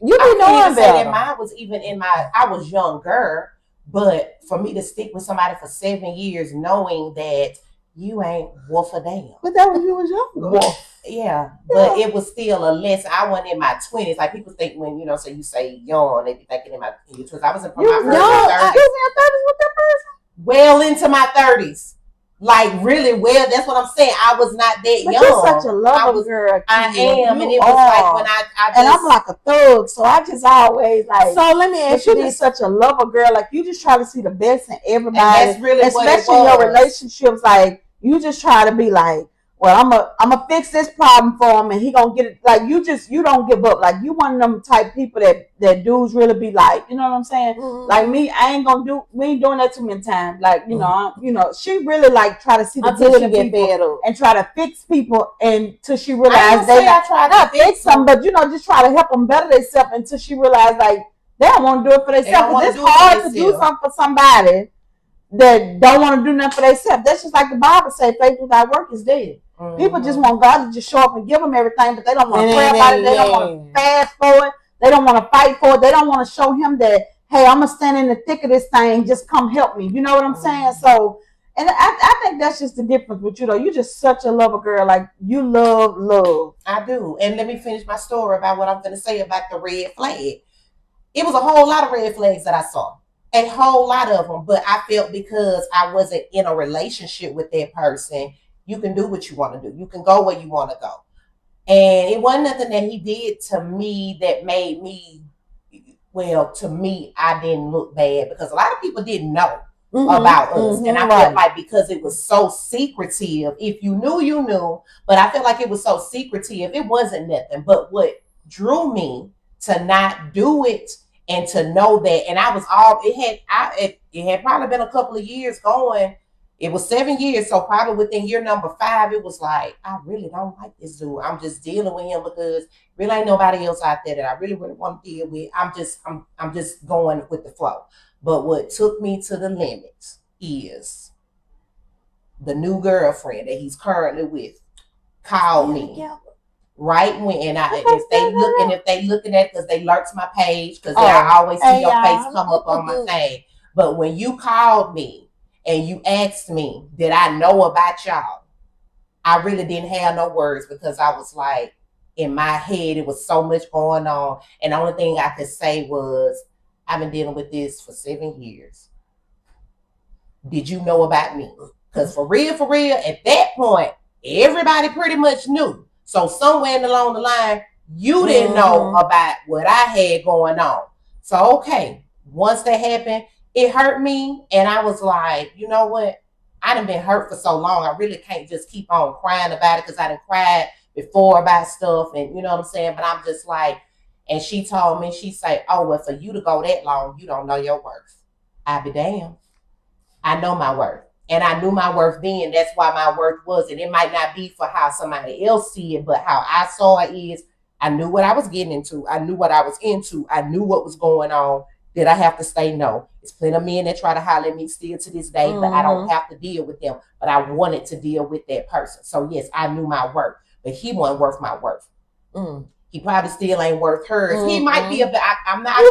You be knowing better. Mine was even I was younger, but for me to stick with somebody for 7 years, knowing that you ain't worth a damn. But that was you was younger. Yeah, but it was still a lesson. I wasn't in my 20s. Like people think when so you say young, they be thinking in your 20s. I was in my first 30s. You was in your 30s with that person? Well into my 30s. like really well. That's what I'm saying. I was not that but young. You're such a lover girl. I am, you and it was like when I just, and I'm like a thug, so I just always like. So let me ask you, just such a lover girl. Like you just try to see the best in everybody. And that's really especially what it was. in your relationships. Like you just try to be like, well, I'm a fix this problem for him, and he gonna get it. Like you don't give up. Like you one of them type people that dudes really be like, you know what I'm saying? Mm-hmm. Like me, we ain't doing that too many times. Like she really like try to see the good in people and try to fix people until she realized I try to fix them, but just try to help them better themselves until she realized like they don't want to do it for themselves. It's hard to do something for somebody that don't want to do nothing for themselves. That's just like the Bible says, faith without work is dead. Mm-hmm. People just want God to just show up and give them everything, but they don't want to pray about it. They don't want to fast for it. They don't want to fight for it. They don't want to show him that, hey, I'm going to stand in the thick of this thing. Just come help me. You know what I'm saying? So, and I think that's just the difference with you, though. You're just such a lover girl. Like, you love. I do. And let me finish my story about what I'm going to say about the red flag. It was a whole lot of red flags that I saw. A whole lot of them. But I felt because I wasn't in a relationship with that person, you can do what you want to do. You can go where you want to go. And it wasn't nothing that he did to me that made me, to me, I didn't look bad because a lot of people didn't know about us. And I felt like because it was so secretive, if you knew, you knew. But I felt like it was so secretive, it wasn't nothing. But what drew me to not do it and to know that, and I was it had probably been a couple of years going. It was 7 years, so probably within year number 5, it was like, I really don't like this dude. I'm just dealing with him because really ain't nobody else out there that I really want to deal with. I'm just going with the flow. But what took me to the limits is the new girlfriend that he's currently with called me. Right when if they looking at because they lurked my page because I always see your face come up on my thing. But when you called me and you asked me, did I know about y'all? I really didn't have no words because I was like, in my head, it was so much going on. And the only thing I could say was, I've been dealing with this for 7 years. Did you know about me? Because for real, at that point, everybody pretty much knew. So somewhere along the line, you didn't know about what I had going on. So, okay, once that happened, it hurt me. And I was like, you know what? I done been hurt for so long. I really can't just keep on crying about it because I done cried before about stuff. And you know what I'm saying? But I'm just like, and she told me, she said, oh, well, for you to go that long, you don't know your worth. I be damned. I know my worth. And I knew my worth then. That's why my worth was. And it might not be for how somebody else see it, but how I saw it is I knew what I was getting into. I knew what I was into. I knew what was going on. Did I have to say no? It's plenty of men that try to holler at me still to this day, but I don't have to deal with them. But I wanted to deal with that person. So yes, I knew my worth, but he wasn't worth my worth. He probably still ain't worth hers. He might be I'm not. I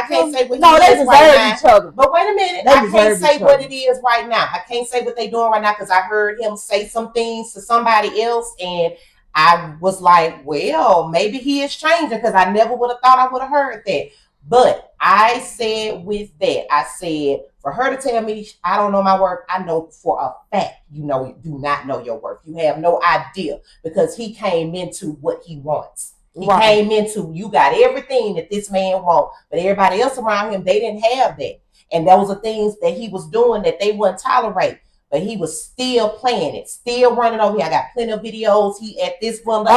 can't say what they deserve right each other. But wait a minute, I can't say what it is right now. I can't say what they doing right now because I heard him say some things to somebody else, and I was like, well, maybe he is changing because I never would have thought I would have heard that. But I said with that, I said for her to tell me I don't know my worth, I know for a fact you do not know your worth. You have no idea because he came into what he wants. He came into you got everything that this man wants, but everybody else around him, they didn't have that. And those are things that he was doing that they wouldn't tolerate. But he was still playing it, still running over here. I got plenty of videos. He at this one, at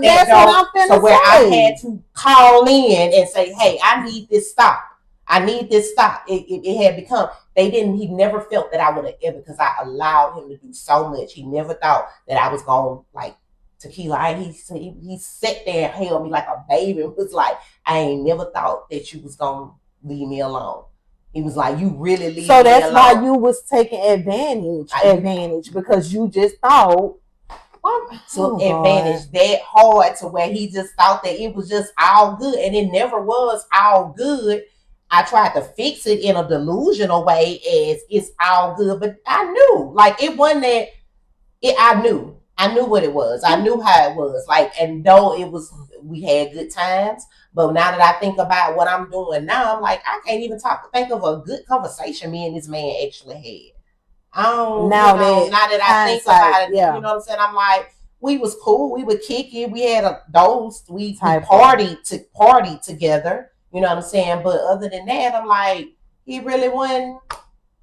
that door. So where I had to call in and say, hey, I need this stop. It had become, he never felt that I would have ever, because I allowed him to do so much. He never thought that I was going like tequila. And he sat there and held me like a baby and was like, I ain't never thought that you was going to leave me alone. He was like, you really leave me alone. So that's why you was taking advantage because you just thought. Took advantage that hard to where he just thought that it was just all good. And it never was all good. I tried to fix it in a delusional way as it's all good. But I knew, like, it wasn't that. I knew what it was. I knew how it was. Like, and though we had good times. But now that I think about what I'm doing now, I'm like, I can't even think of a good conversation me and this man actually had. Now that I think about it, you know what I'm saying? I'm like, we was cool. We would kick it. We had we party together. You know what I'm saying? But other than that, I'm like, he really wasn't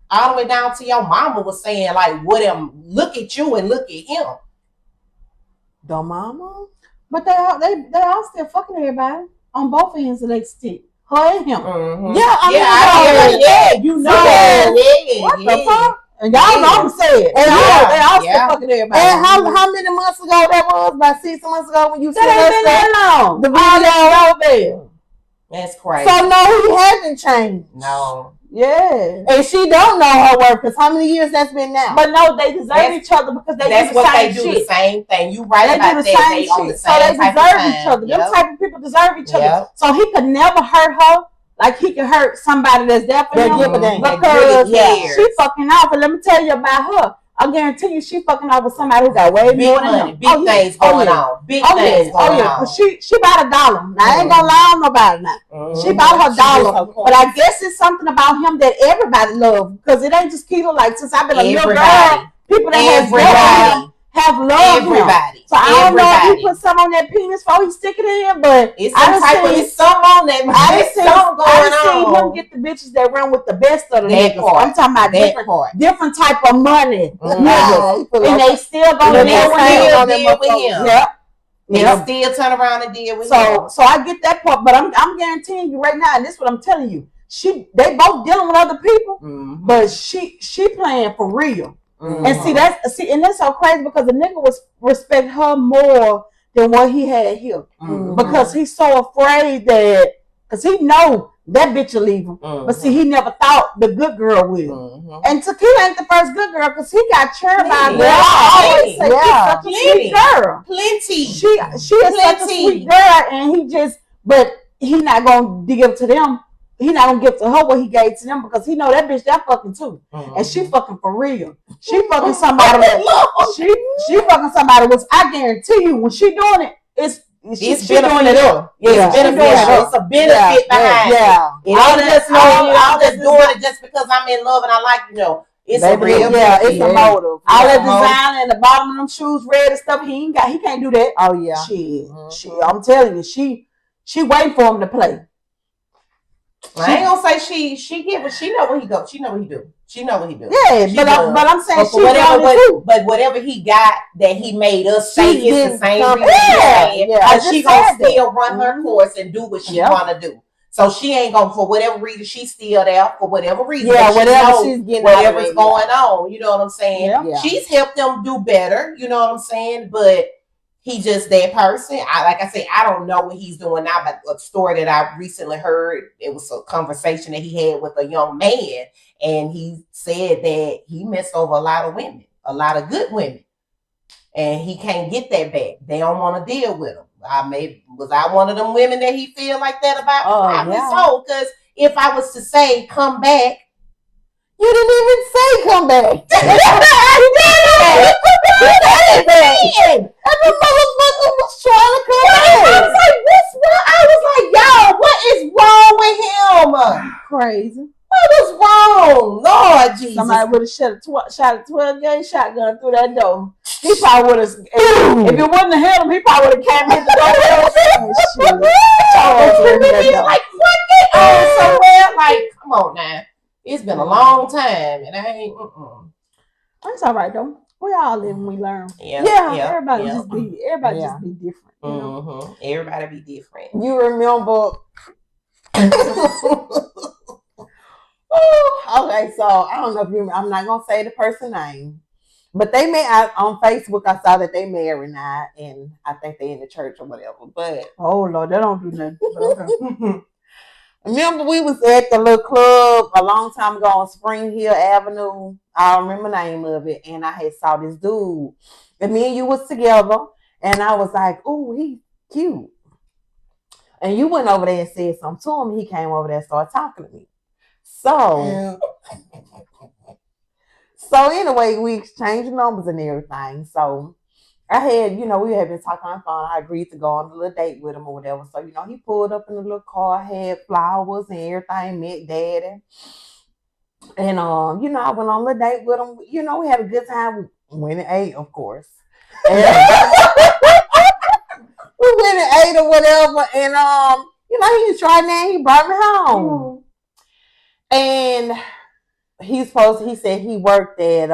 all the way down to your mama was saying like, look at you and look at him. The mama? But they all still fucking everybody on both ends of their stick. Her and him. Mm-hmm. Yeah, you know. What the fuck? And y'all know said. And they all still fucking everybody. And how many months ago that was? About 6 months ago when you said that ain't been that long. The video over there. That's crazy. So no, he hasn't changed. No. Yeah. And she don't know her work because how many years that's been now? But no, they deserve each other because they do the same shit. They do the same thing. You right about that. They on the same so they deserve each other. Them type of people deserve each other. So he could never hurt her like he could hurt somebody that's there for him. Because she fucking off. And let me tell you about her. I guarantee you she fucking off with somebody who got way more money. Big things going on. Big things going on. But she bought $1. Now I ain't gonna lie on nobody now. She bought her $1. But I guess it's something about him that everybody loves. Because it ain't just Keto. Like since I've been a little girl, people that have loved everybody. So I don't know if he put some on that penis before he stick it in, but it's some on that. I seen him get the bitches that run with the best of the niggas. I'm talking about different type of money niggas, and they still gonna deal with him. Yep. They still turn around and deal with him. So I get that part, but I'm guaranteeing you right now, and this is what I'm telling you. They both dealing with other people, but she playing for real. And and that's so crazy because the nigga was respect her more than what he had here because he's so afraid that because he know that bitch will leave him, but see he never thought the good girl will. And Tequila ain't the first good girl because he got churned by a girl. I always say she's such a sweet girl. Plenty. She is such a sweet girl, and but he not gonna give to them. He not gonna give to her what he gave to them because he know that bitch that fucking too, and she fucking for real. She fucking somebody. She fucking somebody. Which I guarantee you, when she doing it, it's doing it up. Yeah, it's a benefit behind it. It ain't just all just doing it just because I'm in love and I like It's a real it's a motive. All that design and the bottom of them shoes red and stuff. He can't do that. Oh yeah. Shit. I'm telling you, she waiting for him to play. I ain't gonna say she know what he go. She know what he do. She know what he do. Yeah, but I'm saying but whatever he got that he made us say it's the same reason. She gonna still run her course and do what she wanna do. So she ain't gonna, for whatever reason, she's still there for whatever reason. Yeah, whatever she's getting, whatever's going on. You know what I'm saying? Yeah. She's helped them do better. You know what I'm saying? But he just that person. Like I said, I don't know what he's doing now, but a story that I recently heard, it was a conversation that he had with a young man, and he said that he messed over a lot of women, a lot of good women, and he can't get that back. They don't want to deal with him. Was I one of them women that he feel like that about? Probably so, because if I was to say come back, you didn't even say come back. And the motherfucker was trying to come back. I was like, yo, what is wrong with him? Crazy. What was wrong? Lord Jesus. Somebody would have shot a 12-gauge shotgun through that door. He probably would have, if it wouldn't have hit him, he probably would have came in the door. Like, what get on somewhere? Like, come on now. It's been a long time, and I ain't. That's all right though. We all live and we learn. Everybody just be different. You know? Everybody be different. You remember? Okay, so I don't know if you. I'm not gonna say the person's name, but they on Facebook. I saw that they married now, and I think they in the church or whatever. But oh Lord, they don't do nothing. Okay. Remember, we was at the little club a long time ago on Spring Hill Avenue. I don't remember the name of it, and I had saw this dude, and me and you was together, and I was like, "Ooh, he cute." And you went over there and said something to him. And he came over there and started talking to me. So anyway, we exchanged numbers and everything. So I had, we had been talking on the phone. I agreed to go on a little date with him or whatever. So, he pulled up in the little car, had flowers and everything, met daddy. And you know, I went on a date with him. You know, we had a good time. We went and ate, of course. And we went and ate or whatever. And you know, he was trying that. He brought me home. And he said he worked at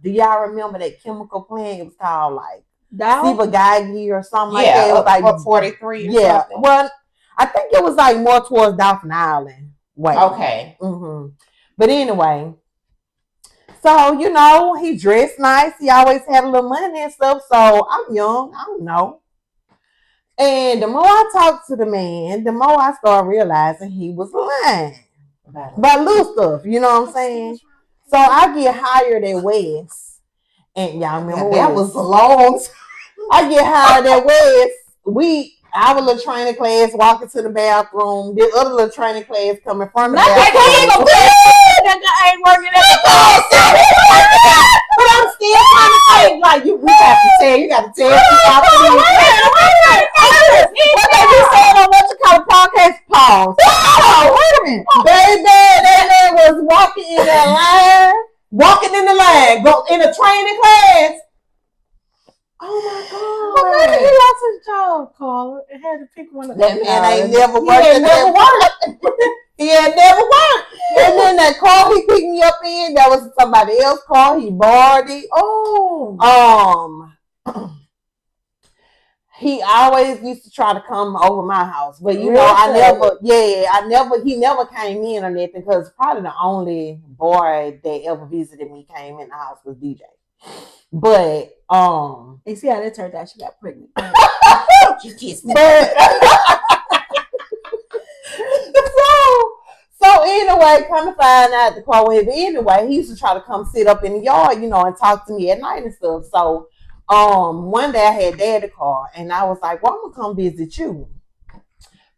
do y'all remember that chemical plant? It was called like Sivagagi or something like that. It was like 43 or something. Well, I think it was like more towards Dolphin Island. Wait. Okay. Mm-hmm. But anyway, so you know, he dressed nice. He always had a little money and stuff. So I'm young. I don't know. And the more I talked to the man, the more I started realizing he was lying about little stuff. You know what I'm saying? So I get hired at West, and y'all remember that was long. I get hired at West. Our little training class walking to the bathroom. The other little training class coming from the bathroom. That ain't working at the But I'm still trying to think like we have to tell you got to tell people after What they be saying on what you call a podcast? Pause. Oh, wait a minute. Baby, that man was walking in that line. Walking in the line, go in a training class. Oh my God. Well, maybe he lost his job, Carla, and had to pick one of them. That man ain't never worked. He had never worked. And then that car he picked me up in, that was somebody else's car. He borrowed it. Oh. He always used to try to come over my house. But you really? know, he never came in or nothing because probably the only boy that ever visited me came in the house was DJ. But you see how that turned out? She got pregnant. She kissed me. So anyway, come to find out the car went. But anyway, he used to try to come sit up in the yard, you know, and talk to me at night and stuff. So one day I had Daddy call and I was like, well, I'm gonna come visit you.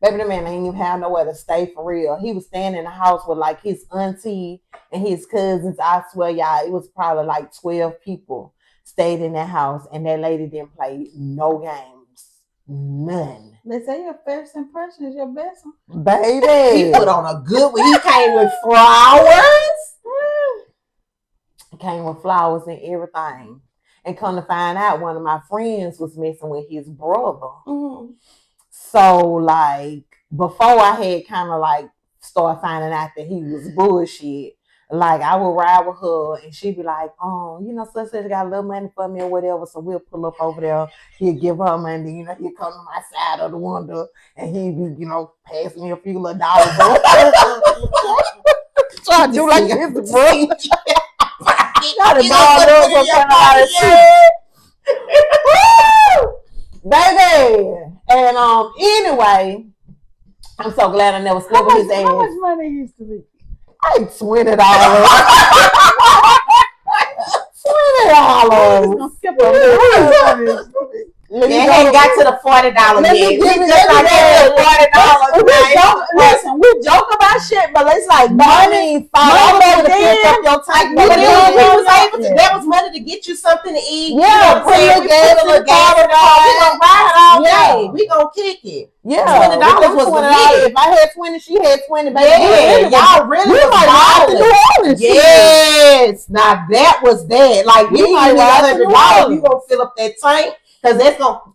Baby, the man ain't even have nowhere to stay for real. He was staying in the house with like his auntie and his cousins. I swear, y'all, it was probably like 12 people stayed in that house, and that lady didn't play no games. None. They say your first impression is your best one. Baby. He put on a good one. He came with flowers. He came with flowers and everything. And come to find out, one of my friends was messing with his brother. Mm-hmm. So, like, before I had kind of like started finding out that he was bullshit, like I would ride with her and she'd be like, you know, such got a little money for me or whatever, so we'll pull up over there. He'd give her money, you know, he'd come to my side of the window and he'd be, you know, pass me a few little dollars. Trying to do like this, bro. Baby. And anyway, I'm so glad I never slept with his ass. How much money used to be? I $20. $20. They ain't got to the $40 yet. Listen, we joke about shit, but it's like money. That was money to get you something to eat. Yeah, put a little gas in the car. We gonna ride all day. We gonna kick it. Yeah, $20 was $20. If I had 20, she had 20. Baby. Yeah, y'all really was. Yes, now that was that. Like you might $100, you gonna fill up that tank. Because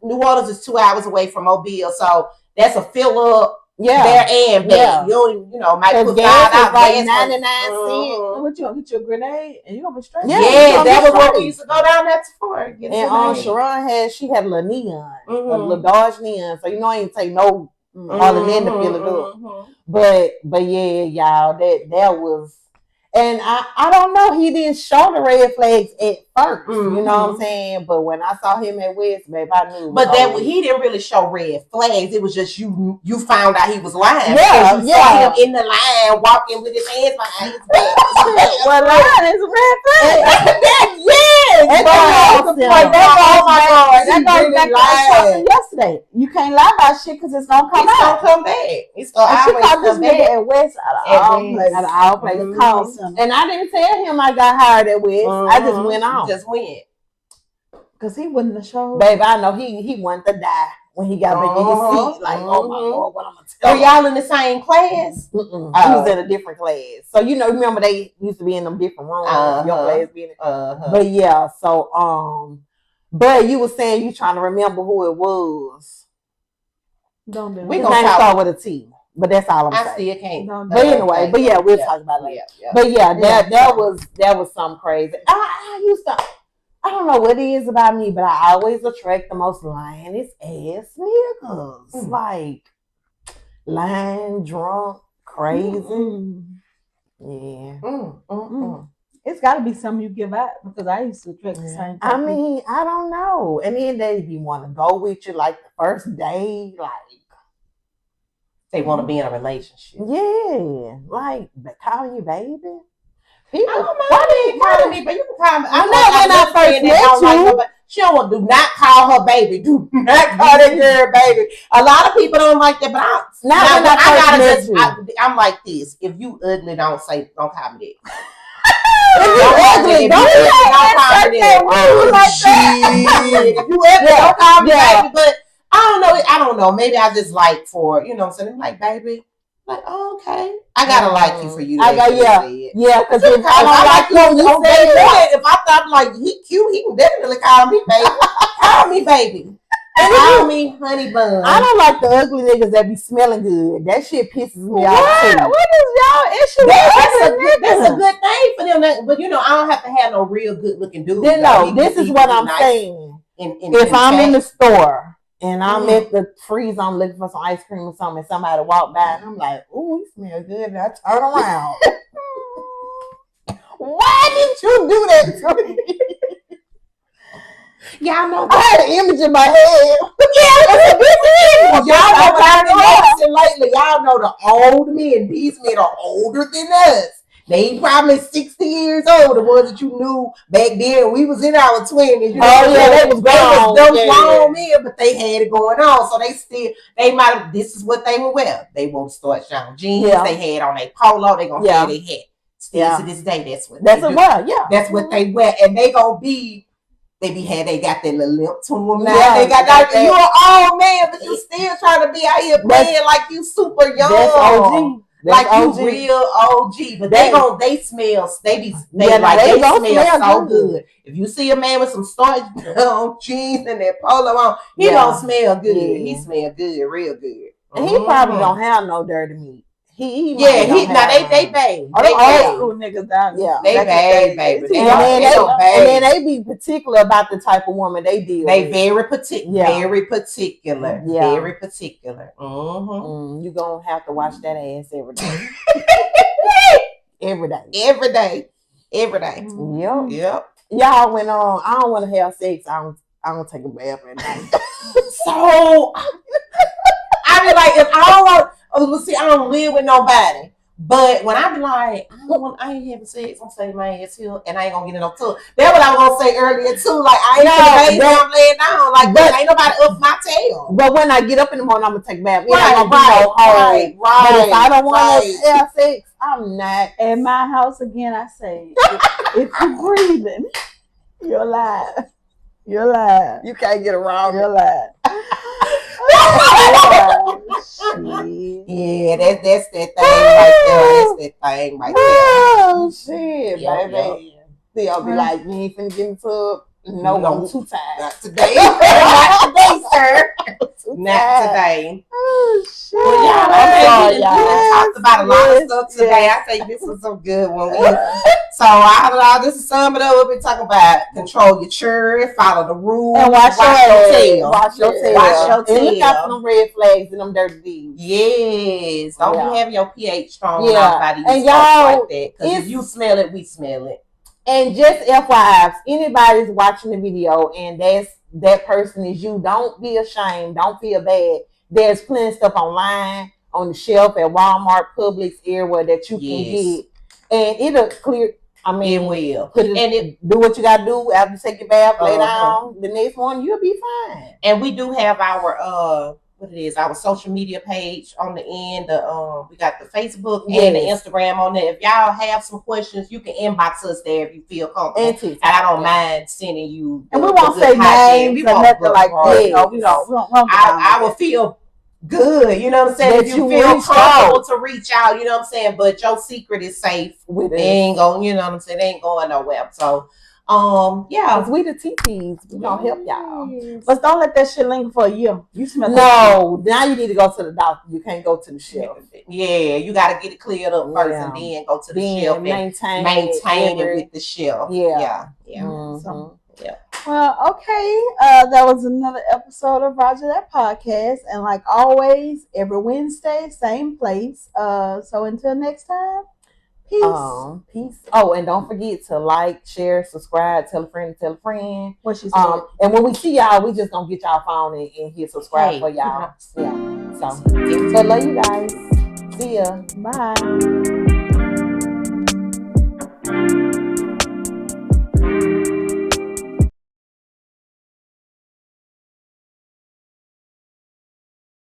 New Orleans is 2 hours away from Mobile, so that's a fill up there and back. You might put gas out like 99 cents. What you gonna get you a grenade and you gonna be straight? Yeah, that was what we used to go down there for. And Sharon she had a little neon, a little Dodge neon, so you know I ain't take no other than to fill it up. But yeah, y'all, that was. And I don't know, he didn't show the red flags at first, you know what I'm saying? But when I saw him at West, babe, I knew. But he didn't really show red flags. It was just you found out he was lying. Yeah, you saw him in the line walking with his hands behind his back. Well, lying is a red flag. Yes. That goes back to us yesterday. You can't lie about shit because it's gonna come out. It's gonna come back. It's gonna always come back. At West out of all places. And I didn't tell him I got hired at West. I just went on. Just went. Because he wouldn't have showed. Baby, I know he wanted to die when he got back in his seat. Like, oh my Lord, what I'm gonna tell him. Were y'all in the same class? He was in a different class. So remember they used to be in them different rooms. Your class being But yeah, so but you were saying you trying to remember who it was. Don't do it. We gonna start with a T. But that's all I'm saying. I still can't. But anyway, but yeah, we'll talk about it later. But yeah, that was something crazy. I used to, I don't know what it is about me, but I always attract the most lioness ass niggas. Like lying, drunk, crazy. Yeah. It's got to be something you give out because I used to attract the same. I mean, I don't know. And then they want to go with you like the first day, like. They want to be in a relationship. Yeah, like calling you baby. People, why do you call me? But you can call me. I know when I first met you. She do not call her baby. Do not call that girl baby. A lot of people don't like that, but I'm like this. If you ugly, don't call me that. If you ugly, don't call me baby. But I don't know. Maybe I just like for, saying, like, baby, like, oh, okay. I gotta like you for you. Yeah, because if I don't like you, if I thought like he cute, he can definitely call me baby. Call me baby. Call me honey bun. I don't like the ugly niggas that be smelling good. That shit pisses me off too. What is y'all issue? That's a good thing for them. But I don't have to have no real good looking dude. No, this is what I'm saying. If I'm in the store and I'm at the freeze, I'm looking for some ice cream or something, and somebody walk by and I'm like, ooh, he smells good, and I turn around. Why did you do that to me? Y'all know I had an image in my head. Y'all know what I've been noticing lately. Y'all know the old men. These men are older than us. They probably 60 years old. The ones that you knew back then. We was in our 20s. They was grown men, but they had it going on. So they might have. This is what they would wear. They won't start showing jeans. Yeah. They had on a polo. They gonna have their hat. Still to this day, that's what they do. That's what they wear, and they gonna be. They got that little lip to them now. Yeah, they got that. You're an old man, but you still trying to be out here playing like you super young. That's OG. Like OG. You real OG. But they smell so good. If you see a man with some starch jeans and that polo on, he don't smell good. Yeah. He smell good, real good. And he probably don't have no dirty meat. They bang. They old school niggas down there. They bang, baby. And then they be particular about the type of woman they deal with. They very particular. Very particular. Yeah. Very particular. You gonna have to wash that ass every day. Every day. Yep. Y'all went on. I don't want to have sex. I don't take a bath at night. So I be like, if I don't want. See, I don't live with nobody. But when I be like, I ain't having sex, I'm saying my ass here, and I ain't gonna get in no tub. That's what I was gonna say earlier too. Like I ain't I'm laying down. Like but ain't nobody up my tail. But when I get up in the morning, I'm gonna take a bath. Right. But if I don't want to have sex, I'm not. At my house again, I say, if you're breathing, you're alive. You're alive. You can't get around. You're alive. Yeah, that's that thing right there. That's that thing right there. Oh shit, baby. See, I'll be like, you ain't finna get into it. No, too tired. Not today. Not today, sir. Not today. Oh shit. Well, y'all talked about a lot of stuff today. I think this was some good one. So this is some of it. We've been talking about control your children, follow the rules, and watch your tail. Watch your tail. And look out for them red flags and them dirty deeds. Yes. Don't be having your pH strong by these and y'all like that. Because if you smell it, we smell it. And just FYI, if anybody's watching the video and that person is you, don't be ashamed. Don't feel bad. There's plenty of stuff online, on the shelf at Walmart, Publix, everywhere that you can get. And it'll clear. I mean, it will. Do what you gotta do after you take your bath, lay down. The next morning, you'll be fine. And we do have our what it is, our social media page on the end. We got the Facebook and the Instagram on there. If y'all have some questions, you can inbox us there if you feel comfortable. And I don't mind sending you. And we won't say names or nothing like that. You know, we don't I will feel good, you know what I'm saying? That if you feel comfortable to reach out, you know what I'm saying? But your secret is safe. They ain't going, you know what I'm saying? They ain't going nowhere. So because we the TTs, we gonna help y'all. But don't let that shit linger for a year. You smell now you need to go to the doctor. You can't go to the shelf. Yeah, you gotta get it cleared up first and then go to the shelf and maintain it with the shelf. Yeah. So, well, okay. That was another episode of Roger That Podcast. And like always, every Wednesday, same place. So until next time. Peace. Oh, and don't forget to like, share, subscribe, tell a friend. What she said. And when we see y'all, we just gonna get y'all phone and hit subscribe for y'all. Yeah. So love you guys. See ya. Bye.